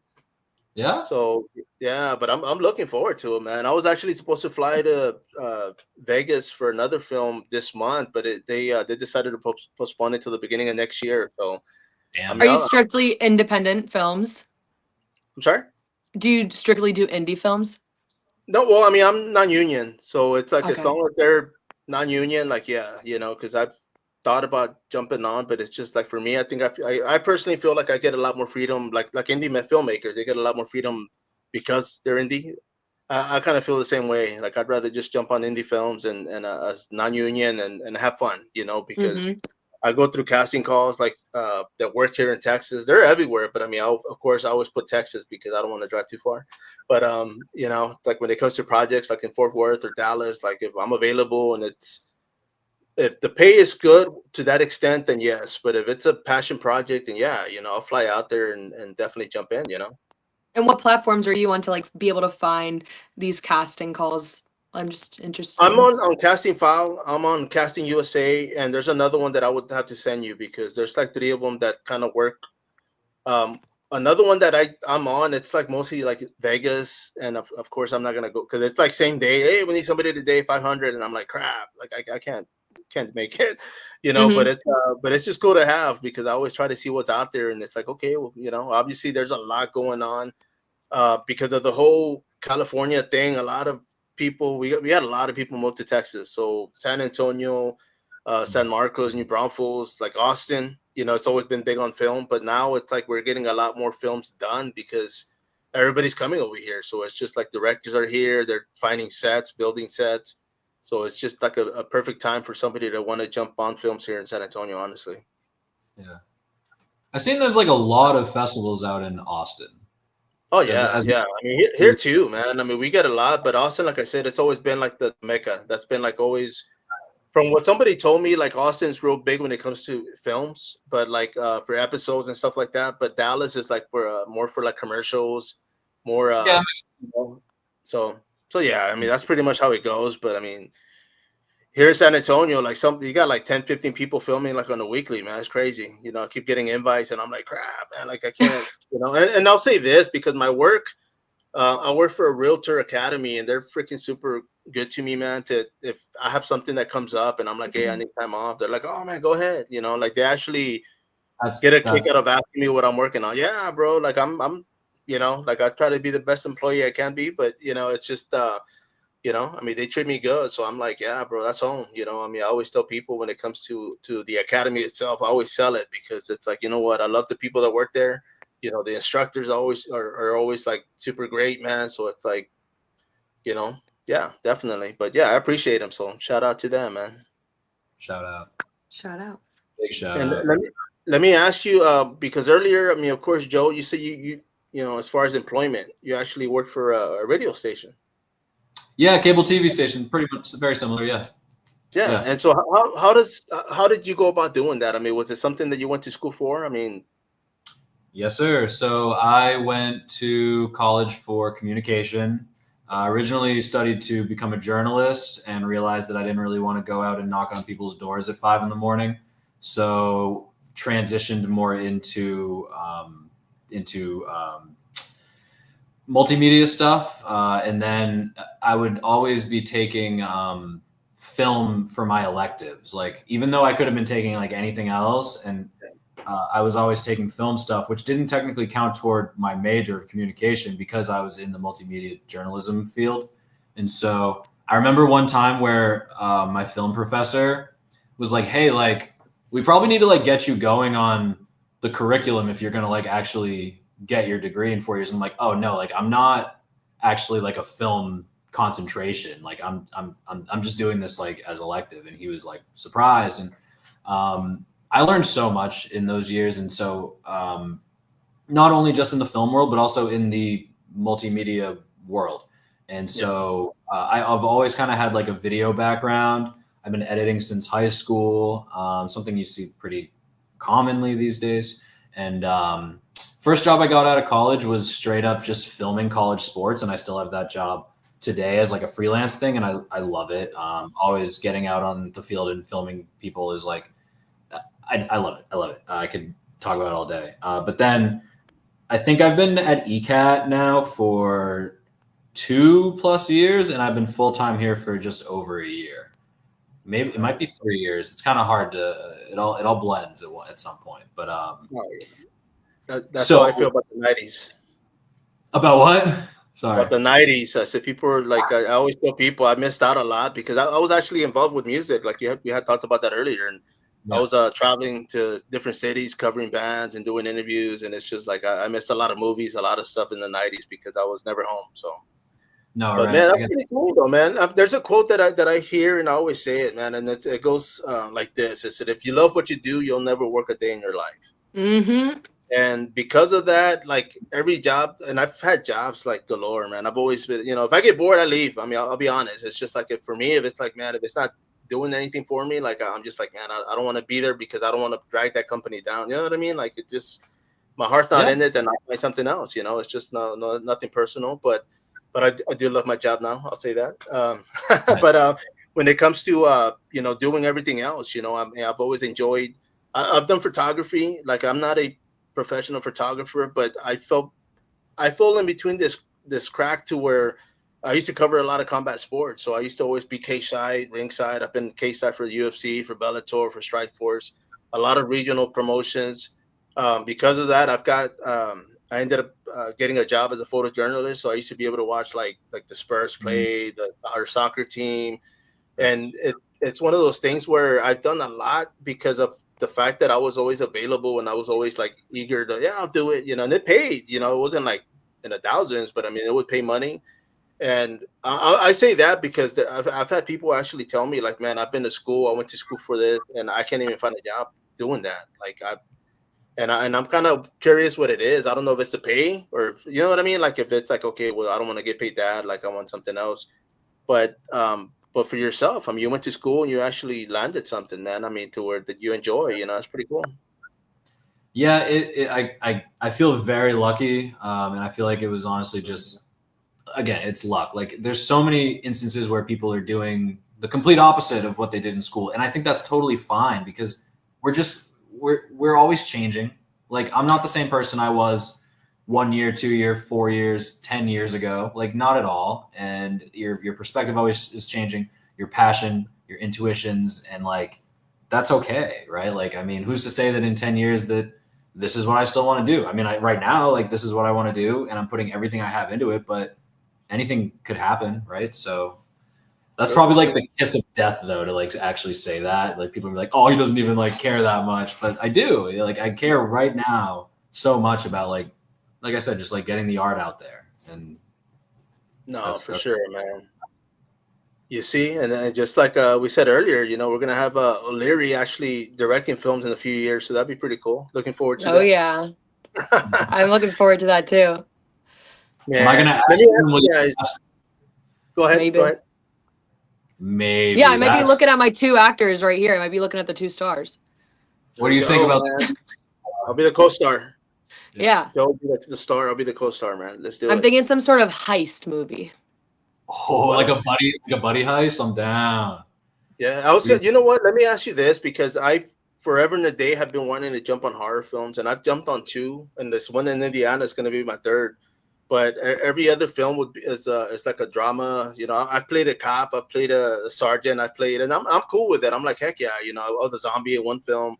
S4: Yeah.
S2: So yeah, but I'm looking forward to it, man. I was actually supposed to fly to Vegas for another film this month, but they decided to postpone it till the beginning of next year. So,
S4: damn.
S3: Are you strictly independent films?
S2: I'm sorry?
S3: Do you strictly do indie films?
S2: No, well, I mean, I'm non-union, so it's like as
S3: Okay.
S2: long as they're non-union, like yeah, because I've thought about jumping on, but it's just like for me, I think I personally feel like I get a lot more freedom, like indie filmmakers, they get a lot more freedom because they're indie. I kind of feel the same way. Like I'd rather just jump on indie films and as non-union and have fun, because I go through casting calls like that work here in Texas. They're everywhere, but I mean, of course, I always put Texas because I don't want to drive too far. But it's like when it comes to projects like in Fort Worth or Dallas, like if I'm available and if the pay is good to that extent, then yes. But if it's a passion project, then yeah, I'll fly out there and definitely jump in.
S3: And what platforms are you on to like be able to find these casting calls? I'm just interested.
S2: I'm on Casting File. I'm on Casting USA, and there's another one that I would have to send you because there's like 3 of them that kind of work. Another one that I'm on, it's like mostly like Vegas, and of course I'm not gonna go because it's like same day. Hey, we need somebody today, 500, and I'm like crap, like I can't make it, But it's just cool to have because I always try to see what's out there, and it's like okay, well, obviously there's a lot going on because of the whole California thing. A lot of people we had a lot of people move to Texas, so San Antonio, San Marcos, New Braunfels, like Austin. It's always been big on film, but now it's like we're getting a lot more films done because everybody's coming over here. So it's just like directors are here, they're finding sets, building sets. So it's just like a perfect time for somebody to want to jump on films here in San Antonio, honestly.
S4: Yeah. I've seen there's like a lot of festivals out in Austin.
S2: Oh yeah, yeah. I mean, here too, man. I mean, we get a lot, but Austin, like I said, it's always been like the Mecca. That's been like always. From what somebody told me, like Austin's real big when it comes to films, but like for episodes and stuff like that. But Dallas is like for more for like commercials, more.
S4: Yeah.
S2: So yeah, I mean that's pretty much how it goes. But I mean, here in San Antonio, like you got like 10, 15 people filming like on a weekly, man. It's crazy. I keep getting invites, and I'm like, crap, man. Like I can't, And I'll say this because my work. I work for a realtor academy, and they're freaking super good to me, man. If I have something that comes up, and I'm like, hey, I need time off, they're like, oh man, go ahead. Like they actually get a kick out of asking me what I'm working on. Yeah, bro. Like I'm, like I try to be the best employee I can be, but it's just, I mean, they treat me good, so I'm like, yeah, bro, that's home. I mean, I always tell people when it comes to the academy itself, I always sell it because it's like, you know what, I love the people that work there. The instructors are always like super great, man. So it's like, yeah, definitely. But yeah, I appreciate them. So shout out to them, man.
S4: Shout out. Big shout
S2: and
S4: out.
S2: Let me ask you, because earlier, I mean, of course, Joe, you said you as far as employment, you actually work for a radio station.
S4: Yeah, cable TV station, pretty much very similar. Yeah.
S2: Yeah. And so how did you go about doing that? I mean, was it something that you went to school for? I mean.
S4: Yes, sir. So I went to college for communication. Originally studied to become a journalist and realized that I didn't really want to go out and knock on people's doors at 5 a.m. So transitioned more into multimedia stuff. And then I would always be taking film for my electives. Like, even though I could have been taking like anything else, and I was always taking film stuff, which didn't technically count toward my major of communication because I was in the multimedia journalism field. And so I remember one time where my film professor was like, hey, like, we probably need to like get you going on the curriculum if you're going to like actually get your degree in 4 years. I'm like, oh no, like I'm not actually like a film concentration. Like I'm just doing this like as elective. And he was like surprised. And I learned so much in those years. And so not only just in the film world, but also in the multimedia world. And so I've always kind of had like a video background. I've been editing since high school, something you see pretty commonly these days. And first job I got out of college was straight up just filming college sports. And I still have that job today as like a freelance thing. And I love it. Always getting out on the field and filming people is like, I love it. I love it. I could talk about it all day. But then I think I've been at ECAT now for 2+ years, and I've been full-time here for just over a year. Maybe it might be 3 years. It's kind of hard to, it all blends at some point, but,
S2: that's
S4: so,
S2: how I feel about the 90s.
S4: About what? Sorry.
S2: About the 90s. I said people are like, I always tell people I missed out a lot because I was actually involved with music. Like you had talked about that earlier. And I was traveling to different cities, covering bands and doing interviews. And it's just like, I missed a lot of movies, a lot of stuff in the 90s because I was never home. So.
S4: No,
S2: but
S4: right.
S2: man, that's pretty cool though, man. There's a quote that I hear and I always say it, man, and it goes like this: it said, "If you love what you do, you'll never work a day in your life."
S3: Mm-hmm.
S2: And because of that, like every job, and I've had jobs like galore, man. I've always been, if I get bored, I leave. I mean, I'll be honest. It's just like for me, if it's like, man, if it's not doing anything for me, like I'm just like, man, I don't want to be there because I don't want to drag that company down. You know what I mean? Like it just, my heart's not in it, and I find something else. It's just nothing personal, but I do love my job now. I'll say that. But when it comes to doing everything else, I've always enjoyed. I've done photography. Like I'm not a professional photographer, but I fall in between this crack to where I used to cover a lot of combat sports. So I used to always be K-side, ringside. I've been K-side for the UFC, for Bellator, for Strikeforce, a lot of regional promotions. Because of that, I've got. I ended up getting a job as a photojournalist, so I used to be able to watch like the Spurs play, our soccer team, and it's one of those things where I've done a lot because of the fact that I was always available and I was always like eager to I'll do it, and it paid. It wasn't like in the thousands, but I mean it would pay money, and I say that because I've had people actually tell me like, man, I've been to school, I went to school for this, and I can't even find a job doing that. Like And I'm kind of curious what it is. I don't know if it's the pay or you know what I mean. Like if it's like, okay, well, I don't want to get paid that. Like I want something else. But for yourself, I mean, you went to school and you actually landed something, man. I mean, to where that you enjoy. It's pretty cool.
S4: Yeah, I feel very lucky, and I feel like it was honestly just, again, it's luck. Like there's so many instances where people are doing the complete opposite of what they did in school, and I think that's totally fine because we're always changing. Like I'm not the same person I was 1 year, 2 year, 4 years, 10 years ago. Like not at all. And your perspective always is changing, your passion, your intuitions, and like that's okay, right? Like I mean, who's to say that in 10 years that this is what I still want to do? I mean, right now, like this is what I want to do, and I'm putting everything I have into it, but anything could happen, right? So that's probably like the kiss of death, though, to like actually say that. Like people are like, "Oh, he doesn't even like care that much," but I do. Like I care right now so much about like I said, just like getting the art out there. And
S2: that's sure, man. You see, and then just like we said earlier, we're gonna have O'Leary actually directing films in a few years, so that'd be pretty cool. Looking forward to that.
S3: Oh yeah, I'm looking forward to that too.
S4: Am I gonna?
S2: Go ahead.
S3: Maybe.
S2: Go ahead.
S4: Maybe.
S3: Yeah, I might be looking at my 2 actors right here. I might be looking at the 2 stars.
S4: What do you think about
S2: that? I'll be the co-star.
S3: Yeah.
S2: You'll be the star. I'll be the co-star, man. Let's do it.
S3: I'm thinking some sort of heist movie.
S4: Oh, like a buddy heist? I'm down.
S2: Yeah, I was. You know what? Let me ask you this, because I forever and a day have been wanting to jump on horror films, and I've jumped on 2, and this one in Indiana is going to be my 3rd. But every other film is like a drama. I played a cop, I played a sergeant, and I'm cool with it. I'm like, heck yeah, I was a zombie in one film,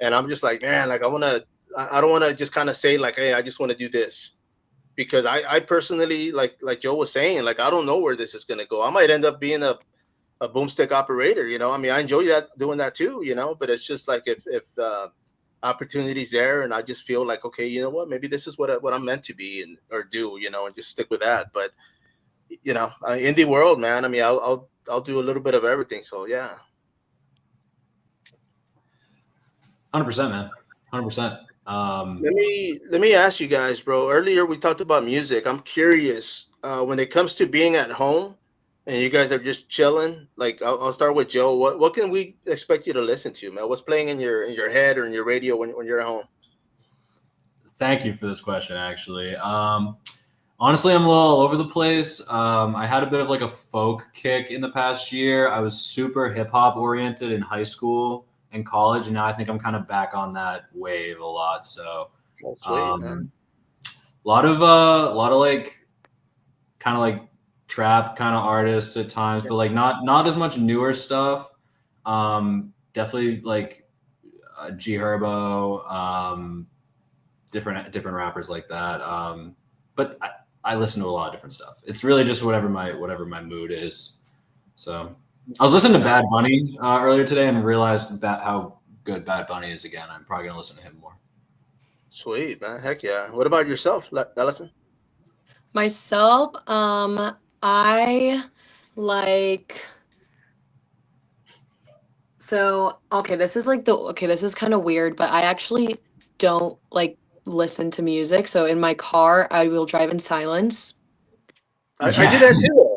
S2: and I'm just like, man, like I don't want to just kind of say like, hey, I just want to do this, because I personally, like Joe was saying, like I don't know where this is gonna go. I might end up being a boomstick operator. I mean, I enjoy doing that too. But it's just like if opportunities there, and I just feel like, okay, you know what, maybe this is what I'm meant to be or do, and just stick with that. But indie world, man. I mean, I'll do a little bit of everything. So yeah.
S4: 100%, man. 100%.
S2: Let me ask you guys, bro. Earlier we talked about music. I'm curious, when it comes to being at home and you guys are just chilling. Like I'll start with Joe. What can we expect you to listen to, man? What's playing in your head or in your radio when you're at home?
S4: Thank you for this question, actually. Honestly, I'm a little all over the place. I had a bit of like a folk kick in the past year. I was super hip hop oriented in high school and college, and now I think I'm kind of back on that wave a lot. So,
S2: Oh, sweet, man.
S4: a lot of like kind of like trap kind of artists at times, but like not as much newer stuff. Definitely like G Herbo, different rappers like that. But I listen to a lot of different stuff. It's really just whatever my mood is. So I was listening to Bad Bunny earlier today and realized how good Bad Bunny is again. I'm probably gonna listen to him more.
S2: Sweet, man. Heck yeah. What about yourself, Alison?
S3: Myself, I like so okay, this is like this is kind of weird, but I actually don't like listen to music. So in my car, I will drive in silence.
S2: I do that too.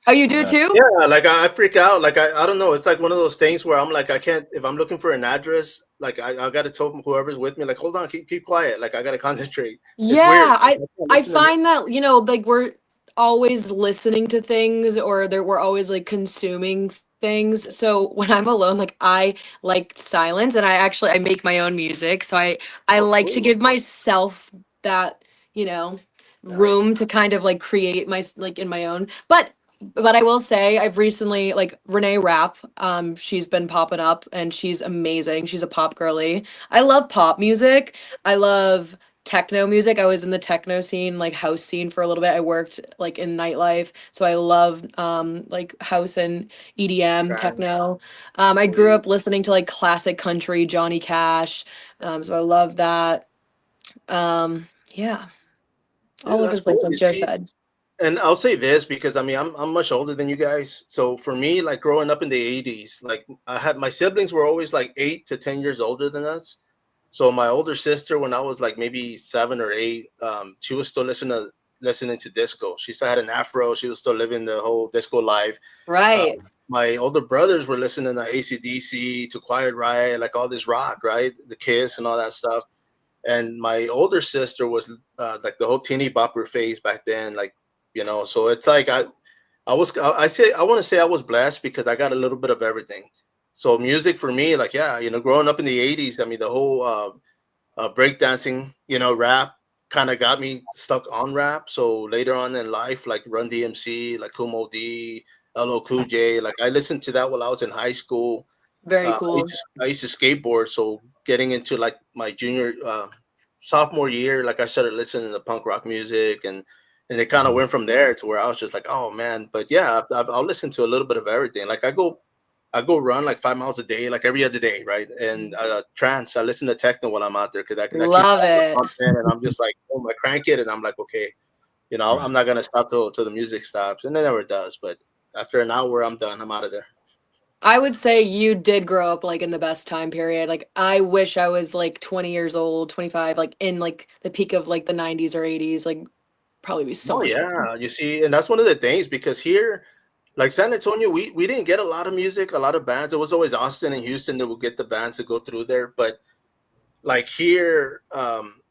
S3: Oh, you do too?
S2: Yeah, like I freak out. Like I don't know. It's like one of those things where I'm like I can't, if I'm looking for an address, like I gotta tell whoever's with me, like hold on, keep quiet. Like I gotta concentrate. It's weird.
S3: Yeah, I find that, like we're always listening to things or we're always like consuming things. So when I'm alone, like I like silence and I make my own music. So I
S2: Oh,
S3: like to
S2: cool.
S3: give myself that, you know,
S2: Nice.
S3: room to kind of like create my like in my own. But I will say I've recently like Renee Rapp, she's been popping up and she's amazing. She's a pop girly. I love pop music. I love techno music. I was in the techno scene, like house scene for a little bit. I worked like in nightlife, so I love like house and EDM
S2: Trans.
S3: techno. I grew
S2: Sweet.
S3: up listening to like classic country, Johnny Cash. So I love that. Yeah, all
S2: Dude,
S3: over
S2: that's
S3: the place,
S2: cool.
S3: like
S2: You
S3: Joe
S2: see,
S3: said.
S2: and I'll say this because I mean I'm much older than you guys. So for me, like growing up in the '80s, like I had my siblings were always like 8 to 10 years older than us. So my older sister, when I was like maybe 7 or 8, she was still listening to disco. She still had an afro. She was still living the whole disco life.
S3: Right.
S2: My older brothers were listening to AC/DC, to Quiet Riot, like all this rock, right? The Kiss and all that stuff. And my older sister was like the whole teeny bopper phase back then, like So it's like I want to say I was blessed because I got a little bit of everything. So music for me, like yeah, growing up in the '80s, I mean the whole breakdancing, rap kind of got me stuck on rap. So later on in life, like Run DMC, like Kumo D, LL Cool J, like I listened to that while I was in high school.
S3: Very
S2: uh, I, used
S3: cool.
S2: to, I used to skateboard, so getting into like my junior, sophomore year, like I started listening to punk rock music, and it kind of went from there to where I was just like, oh man. But yeah, I'll listen to a little bit of everything. Like I go run like 5 miles a day, like every other day, right? And trance, I listen to techno while I'm out there because that keeps
S3: Love
S2: all the
S3: it.
S2: content, and I'm just like, oh, I crank it, and I'm like, okay,
S4: Right.
S2: I'm not gonna stop till the music stops, and it never does. But after an hour, I'm done. I'm out of there.
S3: I would say you did grow up like in the best time period. Like I wish I was like 20 years old, 25, like in like the peak of like the 90s or 80s. Like probably be so
S2: Oh
S3: much fun.
S2: yeah, you see, and that's one of the things because here, like San Antonio, we didn't get a lot of music, a lot of bands. It was always Austin and Houston that would get the bands to go through there. But like here,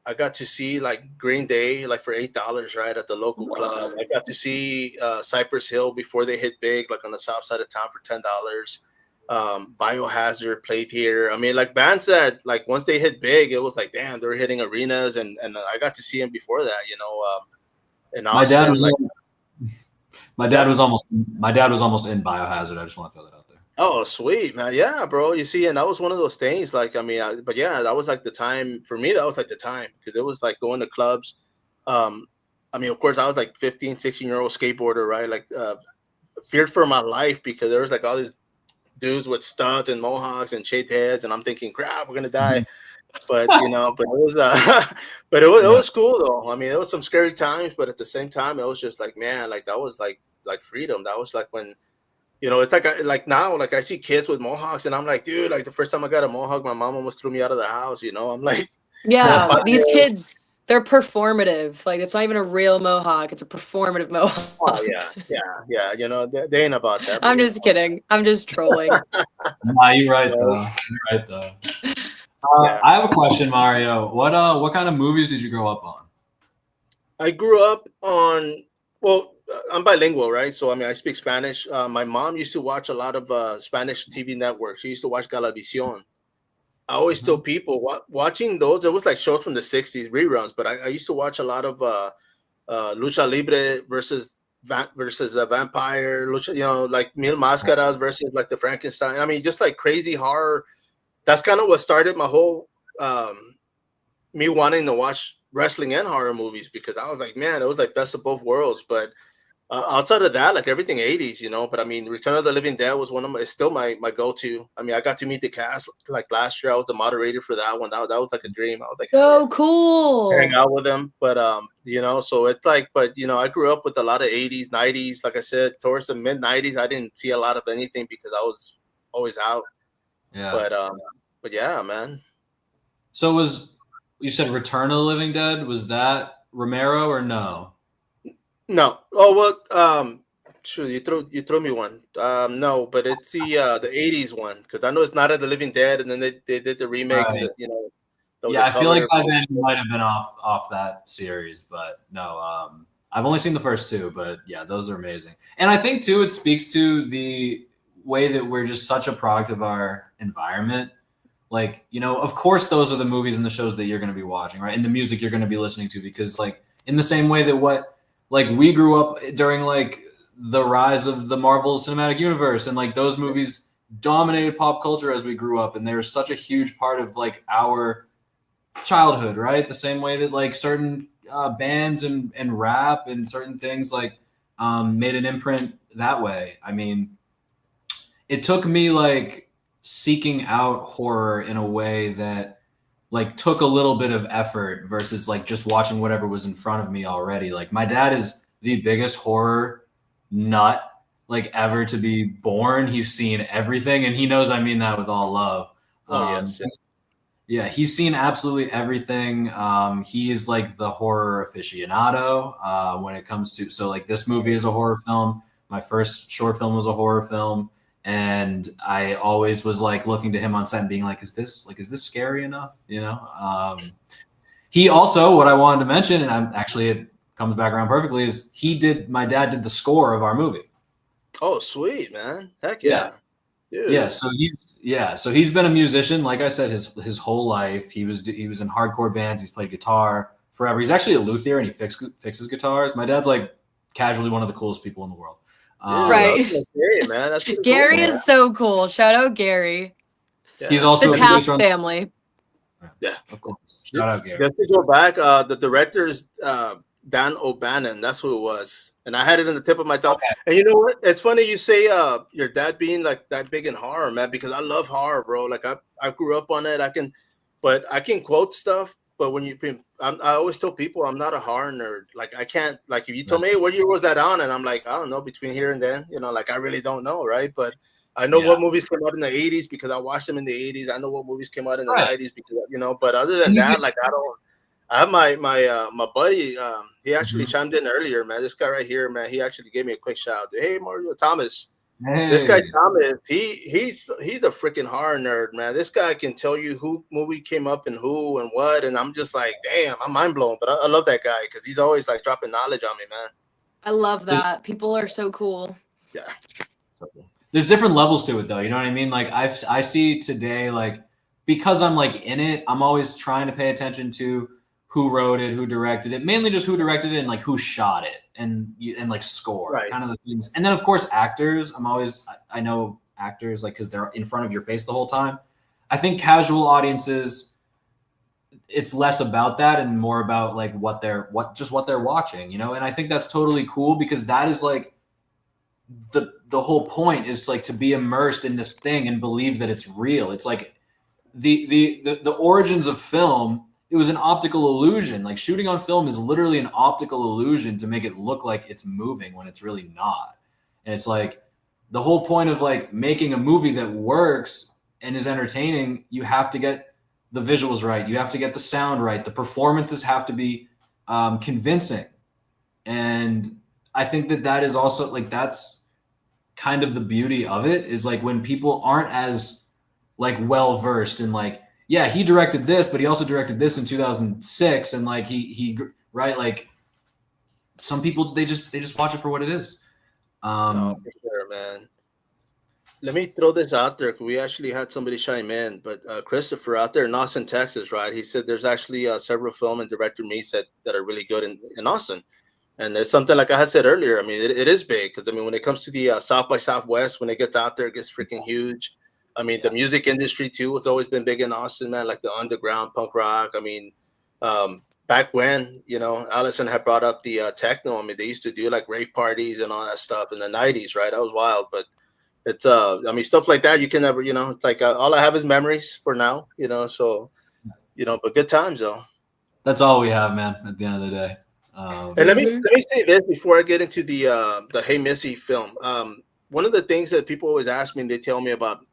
S2: I got to see like Green Day like for $8, right, at the local club.
S3: What?
S2: I got to see Cypress Hill before they hit big, like on the south side of town for $10. Biohazard played here. I mean, like bands that like once they hit big, it was like damn, they were hitting arenas, and I got to see them before that. In
S4: My dad
S2: Austin,
S4: was
S2: like
S4: my
S2: what's
S4: dad
S2: that?
S4: was almost in Biohazard. I just want to throw that out there.
S2: Oh, sweet, man. Yeah, bro. You see, and that was one of those things. Like, I mean, but yeah, that was like the time for me. That was like the time because it was like going to clubs. Um, I mean, of course, I was like 15, 16-year-old skateboarder, right? Like, feared for my life because there was like all these dudes with studs and mohawks and shaved heads, and I'm thinking, crap, we're gonna die. But but it was it was cool though. I mean, it was some scary times, but at the same time, it was just like, man, like that was like freedom. That was like when it's like like now, like I see kids with mohawks, and I'm like, dude, like the first time I got a mohawk, my mom almost threw me out of the house. I'm like,
S3: Yeah, these kids, they're performative. Like it's not even a real mohawk; it's a performative mohawk.
S2: oh yeah. They ain't about that.
S3: I'm just kidding. I'm just trolling.
S4: Nah, you're right though. You're right though. I have a question, Mario. What kind of movies did you grow up on?
S2: I grew up on, well, I'm bilingual, right? So, I mean, I speak Spanish. My mom used to watch a lot of Spanish TV networks. She used to watch Galavisión. I always tell people watching those, it was like shows from the 60s, reruns, but I used to watch a lot of Lucha Libre versus the Vampire, Lucha, like Mil Máscaras versus like the Frankenstein. I mean, just like crazy horror. That's kind of what started my whole me wanting to watch wrestling and horror movies, because I was like, man, it was like best of both worlds. But outside of that, like everything 80s, but I mean, Return of the Living Dead was it's still my go-to. I mean, I got to meet the cast like last year. I was the moderator for that one. That was like a dream. I was like,
S3: so cool,
S2: hang out with them. But so it's like, but I grew up with a lot of 80s, 90s. Like I said, towards the mid 90s, I didn't see a lot of anything because I was always out.
S4: Yeah.
S2: But yeah, man.
S4: So you said Return of the Living Dead? Was that Romero or no?
S2: No. Oh well. Sure. You throw me one. No, but it's the 80s one, because I know it's Night of the Living Dead, and then they did the remake.
S4: Right.
S2: And
S4: I feel like by then you might have been off that series, but no. I've only seen the first two, but yeah, those are amazing. And I think too, it speaks to the way that we're just such a product of our environment. Like, of course, those are the movies and the shows that you're going to be watching, right? And the music you're going to be listening to, because like in the same way that we grew up during like the rise of the Marvel Cinematic Universe, and like those movies dominated pop culture as we grew up, and they're such a huge part of like our childhood, right? The same way that like certain bands and rap and certain things like made an imprint that way. I mean, it took me like seeking out horror in a way that like took a little bit of effort versus like just watching whatever was in front of me already. Like my dad is the biggest horror nut like ever to be born. He's seen everything, and he knows I mean that with all love.
S2: Yes.
S4: Yeah, he's seen absolutely everything. He is like the horror aficionado when it comes to, so like this movie is a horror film. My first short film was a horror film. And I always was like looking to him on set and being like, is this scary enough? He also, what I wanted to mention, and it comes back around perfectly, is my dad did the score of our movie.
S2: Oh, sweet, man. Heck yeah. Dude.
S4: Yeah. So he's been a musician, like I said, his whole life. He was in hardcore bands. He's played guitar forever. He's actually a luthier, and he fixes guitars. My dad's like casually one of the coolest people in the world.
S3: Right.
S2: Gary, man. That's
S3: Gary
S2: cool,
S3: is so cool. Shout out Gary.
S2: Yeah.
S4: He's also
S3: the Taft family.
S2: Yeah,
S4: of course. Shout out Gary.
S2: Just to go back, the director is Dan O'Bannon. That's who it was, and I had it in the tip of my tongue. Okay. And you know what? It's funny you say your dad being like that big in horror, man, because I love horror, bro. Like I grew up on it. I can quote stuff. But I always tell people I'm not a horror nerd. Like I can't, like if you told me, hey, what year was that on? And I'm like, I don't know, between here and then, like I really don't know, right? But I know what movies came out in the 80s because I watched them in the 80s. I know what movies came out in the 90s because, but other than that, like I have my buddy, he actually chimed in earlier, man. This guy right here, man, he actually gave me a quick shout out. Hey, Mario Thomas. Hey. This guy Thomas, he's a freaking horror nerd, man. This guy can tell you who movie came up and who and what, and I'm just like, damn, I'm mind blown. But I love that guy because he's always like dropping knowledge on me, man.
S3: I love that. People are so cool.
S2: Yeah.
S4: There's different levels to it, though. You know what I mean? Like I see today, like because I'm like in it, I'm always trying to pay attention to who wrote it, who directed it, mainly just who directed it and like who shot it and like score, right. Kind of the things. And then of course actors. I know actors like because they're in front of your face the whole time. I think casual audiences, it's less about that and more about like what they're watching, And I think that's totally cool because that is like the whole point is like to be immersed in this thing and believe that it's real. It's like the origins of film, it was an optical illusion. Like shooting on film is literally an optical illusion to make it look like it's moving when it's really not. And it's like the whole point of like making a movie that works and is entertaining, you have to get the visuals right. You have to get the sound right. The performances have to be convincing. And I think that is also like, that's kind of the beauty of it, is like when people aren't as like well-versed in like, yeah, he directed this, but he also directed this in 2006. And like he right. Like some people, they just watch it for what it is.
S2: No, for sure, man. Let me throw this out there. We actually had somebody chime in, but Christopher out there in Austin, Texas, right? He said there's actually several film and director meets that are really good in Austin. And it's something like I had said earlier. I mean, it is big because, I mean, when it comes to the South by Southwest, when it gets out there, it gets freaking huge. I mean, the music industry, too, it's always been big in Austin, man, like the underground punk rock. I mean, back when, you know, Alison had brought up the techno. I mean, they used to do like rave parties and all that stuff in the 90s, right? That was wild. But it's, I mean, stuff like that, you can never, you know, it's like all I have is memories for now, you know, so, you know, but good times, though.
S4: That's all we have, man, at the end of the day.
S2: And let me say this before I get into the Hey Missy film. One of the things that people always ask me, and they tell me about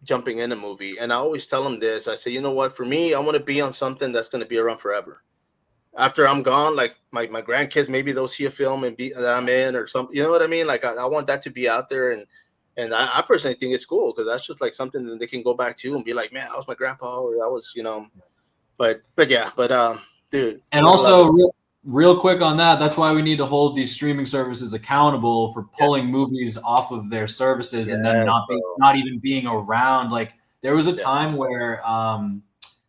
S2: jumping in a movie, and I always tell them this. I say, you know what? For me, I want to be on something that's going to be around forever. After I'm gone, like my grandkids, maybe they'll see a film and be that I'm in or something. You know what I mean? Like I want that to be out there, and I personally think it's cool because that's just like something that they can go back to and be like, man, that was my grandpa, or that was, you know. But yeah, dude.
S4: And also, real quick on that, that's why we need to hold these streaming services accountable for pulling movies off of their services and then not even being around. Like there was a time where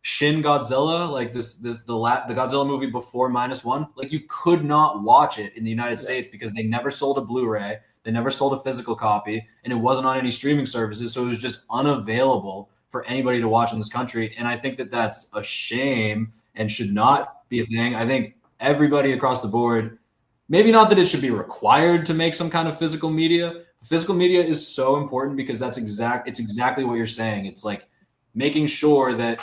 S4: Shin Godzilla, like the Godzilla movie before -1, like you could not watch it in the United States because they never sold a Blu-ray, they never sold a physical copy, and it wasn't on any streaming services, so it was just unavailable for anybody to watch in this country. And I think that that's a shame and should not be a thing. I think everybody across the board, maybe not that it should be required to make some kind of physical media. Physical media is so important because it's exactly what you're saying. It's like making sure that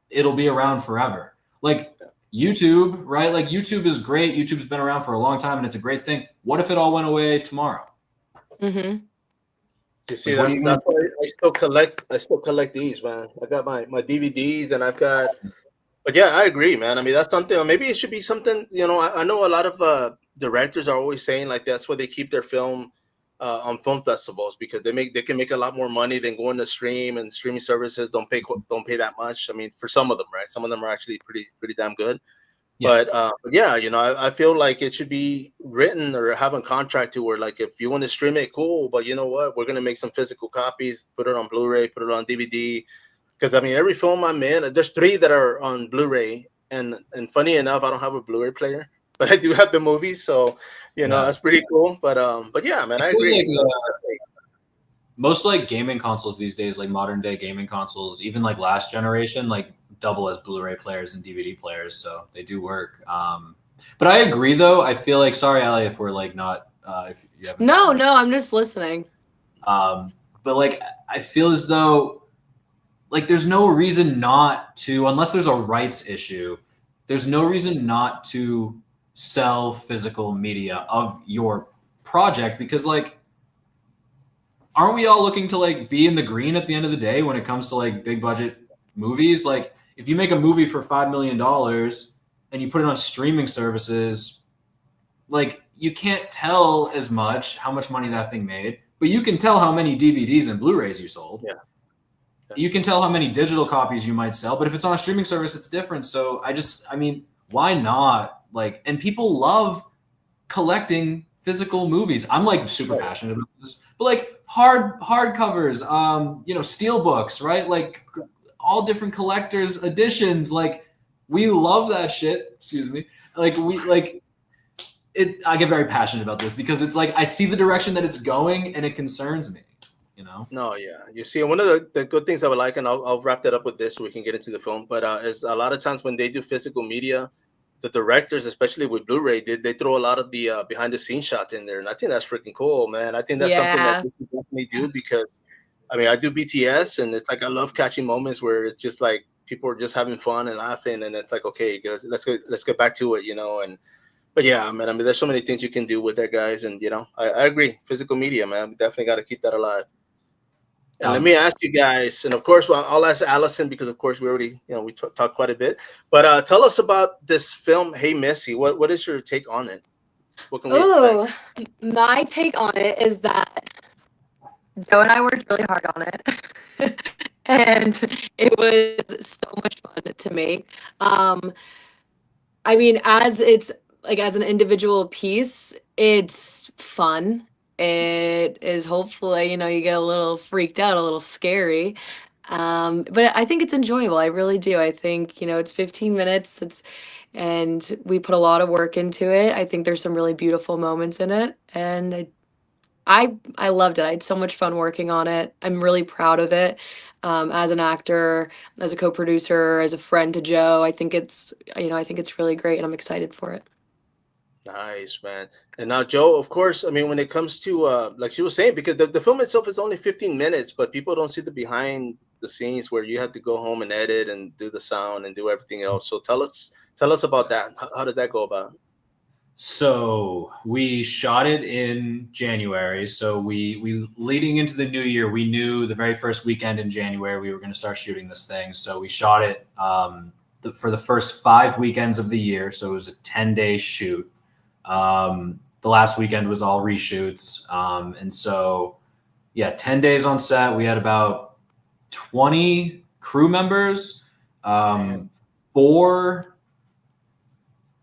S4: it'll be around forever. Like YouTube, right? Like YouTube is great. YouTube's been around for a long time and it's a great thing. What if it all went away tomorrow?
S3: Mm-hmm.
S2: You see, that's why I still collect these, man. I got my DVDs and I've got. But yeah, I agree, man. I mean, that's something. Maybe it should be something. You know, I know a lot of directors are always saying like that's why they keep their film on film festivals because they can make a lot more money than going to stream, and streaming services don't pay that much. I mean, for some of them, right? Some of them are actually pretty damn good. Yeah. But yeah, you know, I feel like it should be written or have a contract to where like if you want to stream it, cool. But you know what? We're gonna make some physical copies, put it on Blu-ray, put it on DVD. Because I mean, every film I'm in, there's 3 that are on Blu-ray, and funny enough, I don't have a Blu-ray player, but I do have the movies, so you know that's pretty cool. But yeah, man, I agree.
S4: Like, most like gaming consoles these days, like modern day gaming consoles, even like last generation, like double as Blu-ray players and DVD players, so they do work. But I agree, though. I feel like, sorry, Ali, if we're like not. If you haven't.
S3: No, I'm just listening.
S4: But like, I feel as though. Like, there's no reason not to, unless there's a rights issue, there's no reason not to sell physical media of your project because, like, aren't we all looking to, like, be in the green at the end of the day when it comes to, like, big budget movies? Like, if you make a movie for $5 million and you put it on streaming services, like, you can't tell as much how much money that thing made, but you can tell how many DVDs and Blu-rays you sold.
S2: Yeah.
S4: You can tell how many digital copies you might sell, but if it's on a streaming service, it's different. So I mean, why not? Like, and people love collecting physical movies. I'm like super passionate about this, but like hardcovers, you know, steel books, right? Like all different collectors editions. Like we love that shit. Excuse me. Like I get very passionate about this because it's like I see the direction that it's going and it concerns me. You know? No,
S2: yeah. You see, one of the good things I would like, and I'll wrap that up with this so we can get into the film, but is a lot of times when they do physical media, the directors, especially with Blu-ray, they throw a lot of the behind-the-scenes shots in there, and I think that's freaking cool, man. I think that's something that we can definitely do because I mean, I do BTS, and it's like I love catching moments where it's just like people are just having fun and laughing, and it's like, okay, guys, let's get back to it, you know. And but yeah, man, I mean, there's so many things you can do with that, guys, and you know, I agree. Physical media, man, we definitely got to keep that alive. And let me ask you guys, and of course, well, I'll ask Allison because, of course, we already, you know, we talked quite a bit. But tell us about this film, Hey Missy. What is your take on it? What can we expect?
S3: Oh, my take on it is that Joe and I worked really hard on it. And it was so much fun to make. I mean, as it's like as an individual piece, it's fun. It is hopefully, you know, you get a little freaked out, a little scary. But I think it's enjoyable. I really do. I think, you know, it's 15 minutes. And we put a lot of work into it. I think there's some really beautiful moments in it. And I loved it. I had so much fun working on it. I'm really proud of it. As an actor, as a co-producer, as a friend to Joe, I think it's, you know, I think it's really great and I'm excited for it.
S2: Nice, man. And now, Joe, of course, I mean, when it comes to like she was saying, because the film itself is only 15 minutes, but people don't see the behind the scenes where you have to go home and edit and do the sound and do everything else. So tell us about that. How did that go about?
S4: So we shot it in January. So we leading into the new year, we knew the very first weekend in January we were going to start shooting this thing. So we shot it for the first 5 weekends of the year. So it was a 10-day shoot. The last weekend was all reshoots. And so, yeah, 10 days on set. We had about 20 crew members, 4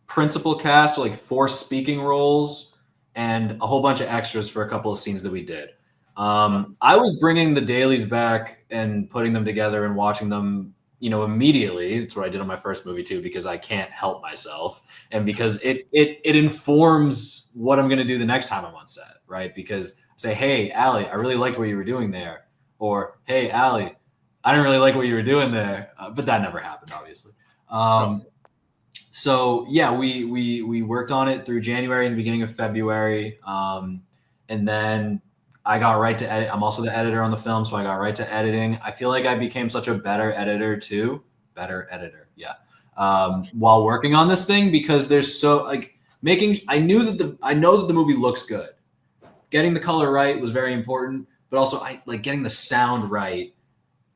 S4: principal cast, so like 4 speaking roles, and a whole bunch of extras for a couple of scenes that we did. I was bringing the dailies back and putting them together and watching them, you know, immediately. It's what I did on my first movie too, because I can't help myself, and because it informs what I'm going to do the next time I'm on set, right? Because I say, hey, Allie, I really liked what you were doing there, or hey, Allie, I didn't really like what you were doing there, but that never happened, obviously. So yeah, we worked on it through January and the beginning of February, and then I got right to edit. I'm also the editor on the film, so I got right to editing. I feel like I became such a better editor too. Better editor, yeah. While working on this thing, because there's so like making. I know that the movie looks good. Getting the color right was very important, but also I like getting the sound right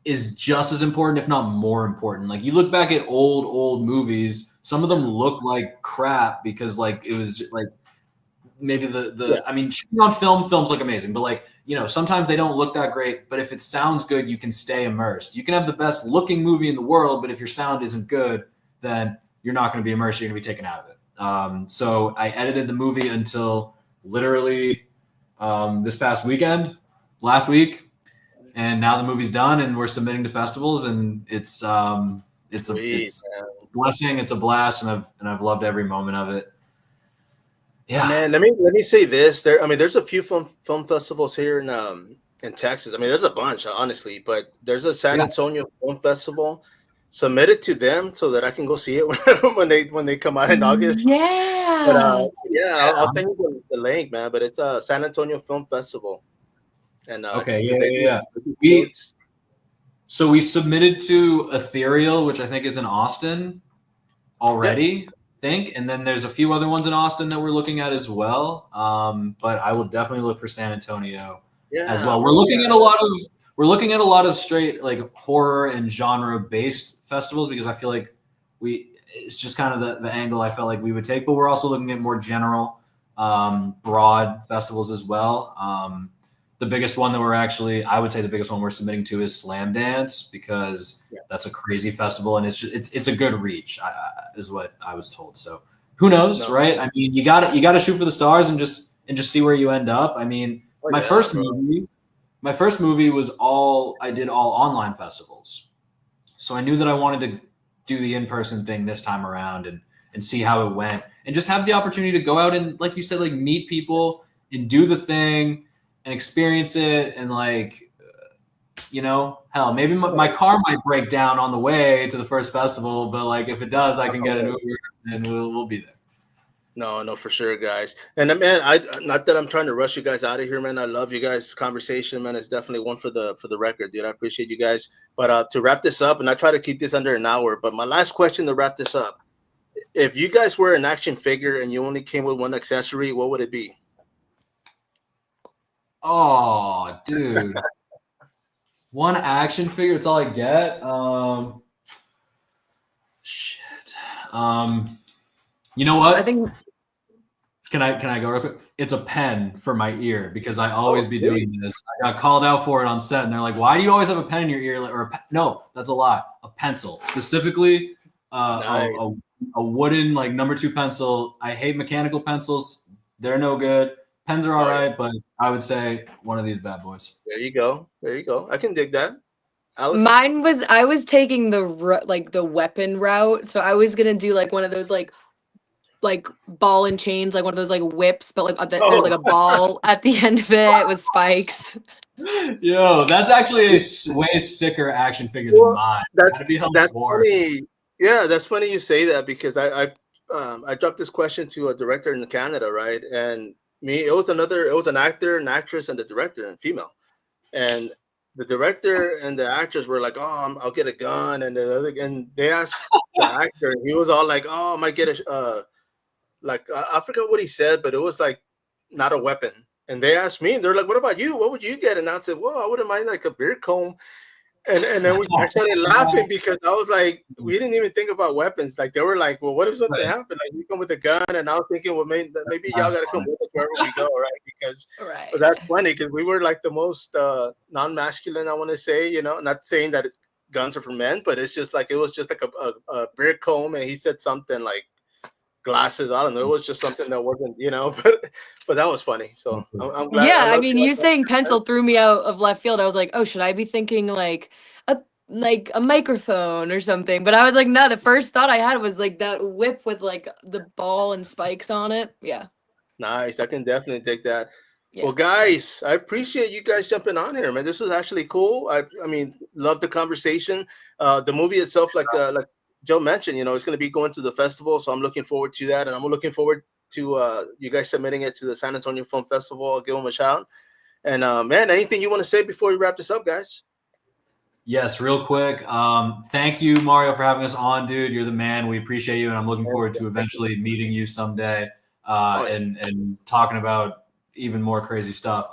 S4: is just as important, if not more important. Like you look back at old movies, some of them look like crap because like it was like maybe I mean, shooting on films look amazing, but like, you know, sometimes they don't look that great, but if it sounds good, you can stay immersed. You can have the best looking movie in the world, but if your sound isn't good, then you're not going to be immersed. You're going to be taken out of it. So I edited the movie until literally this past weekend, last week. And now the movie's done, and we're submitting to festivals, and it's a blessing. It's a blast, and I've loved every moment of it. Yeah,
S2: man. Let me say this. There's a few film festivals here in Texas. I mean, there's a bunch, honestly, but there's a San Antonio Film Festival. Submit it to them so that I can go see it when they come out in August.
S3: Yeah.
S2: But I'll send you the link, man. But it's a San Antonio Film Festival. And
S4: yeah. So we submitted to Ethereal, which I think is in Austin already, and then there's a few other ones in Austin that we're looking at as well. But I will definitely look for San Antonio as well. We're looking at a lot of straight like horror and genre based festivals because I feel like it's just kind of the angle I felt like we would take. But we're also looking at more general, broad festivals as well. The biggest one that I would say the biggest one we're submitting to is Slam Dance because that's a crazy festival and it's a good reach, is what I was told. So who knows, right? I mean, you gotta shoot for the stars and just see where you end up. I mean, my first movie was I did all online festivals, so I knew that I wanted to do the in-person thing this time around and see how it went and just have the opportunity to go out and, like you said, like meet people and do the thing and experience it and like, you know, hell, maybe my car might break down on the way to the first festival, but like if it does, I can get an Uber and we'll be there.
S2: No, for sure, guys. And man, I not that I'm trying to rush you guys out of here, man. I love you guys' conversation, man. It's definitely one for the record, dude. I appreciate you guys. But to wrap this up, and I try to keep this under an hour. But my last question to wrap this up: if you guys were an action figure and you only came with one accessory, what would it be?
S4: Oh, dude. One action figure, it's all I get. Shit. You know what?
S3: I think
S4: Can I go real quick? It's a pen for my ear because I always be doing this. I got called out for it on set, and they're like, "Why do you always have a pen in your ear?" No, that's a lie. A pencil, specifically
S2: Nice.
S4: a wooden like #2 pencil. I hate mechanical pencils; they're no good. Pens are all right, but I would say one of these bad boys.
S2: There you go. There you go. I can dig that. Alison?
S3: mine was I was taking the weapon route, so I was gonna do like one of those like ball and chains, like one of those like whips, but like there's like a ball at the end of it with spikes.
S4: Yo, that's actually a way sicker action figure than mine. That'd be
S2: That's
S4: hard.
S2: funny. Yeah, that's funny you say that because I dropped this question to a director in Canada, right? And it was an actor, an actress, and the director, and female. And the director and the actress were like, "Oh, I'll get a gun," and and they asked the actor, and he was all like, "Oh, I might get a I forgot what he said, but it was like not a weapon." And they asked me, and they're like, "What about you? What would you get?" And I said, "Well, I wouldn't mind like a beer comb." And then I started laughing because I was like, we didn't even think about weapons. Like they were like, "Well, what if something happened? Like you come with a gun," and I was thinking, well, maybe y'all gotta come with us wherever we go, right? Because
S3: Right.
S2: but that's funny because we were like the most non-masculine, I want to say. Not saying that guns are for men, but it's just like it was just like a beer comb, and he said something like glasses. I don't know. It was just something that wasn't, but that was funny. So I'm glad.
S3: Yeah, I
S2: love
S3: mean, you saying pencil threw me out of left field. I was like, oh, should I be thinking like a microphone or something? But I was like, no, the first thought I had was like that whip with like the ball and spikes on it. Yeah.
S2: Nice. I can definitely take that.
S3: Yeah.
S2: Well, guys, I appreciate you guys jumping on here, man. This was actually cool. I mean, love the conversation. The movie itself, like Joe mentioned, it's going to be going to the festival, so I'm looking forward to that, and I'm looking forward to you guys submitting it to the San Antonio Film Festival. I'll give them a shout. And man, anything you want to say before we wrap this up, guys?
S4: Yes, real quick. Thank you, Mario, for having us on, dude. You're the man. We appreciate you, and I'm looking forward to eventually meeting you someday and talking about even more crazy stuff.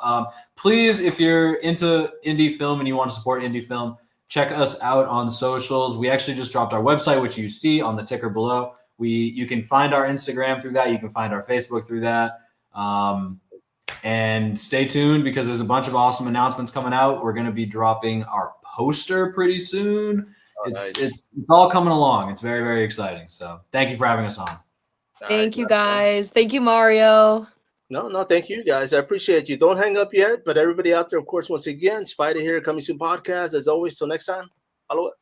S4: Please, if you're into indie film and you want to support indie film, check us out on socials. We actually just dropped our website, which you see on the ticker below. You can find our Instagram through that. You can find our Facebook through that. And stay tuned because there's a bunch of awesome announcements coming out. We're going to be dropping our poster pretty soon. It's all coming along. It's very, very exciting. So thank you for having us on.
S3: Thank you, guys. Thank you, Mario.
S2: No, thank you, guys. I appreciate you. Don't hang up yet, but everybody out there, of course, once again, Spider here, Coming Soon Podcast. As always, till next time, follow it.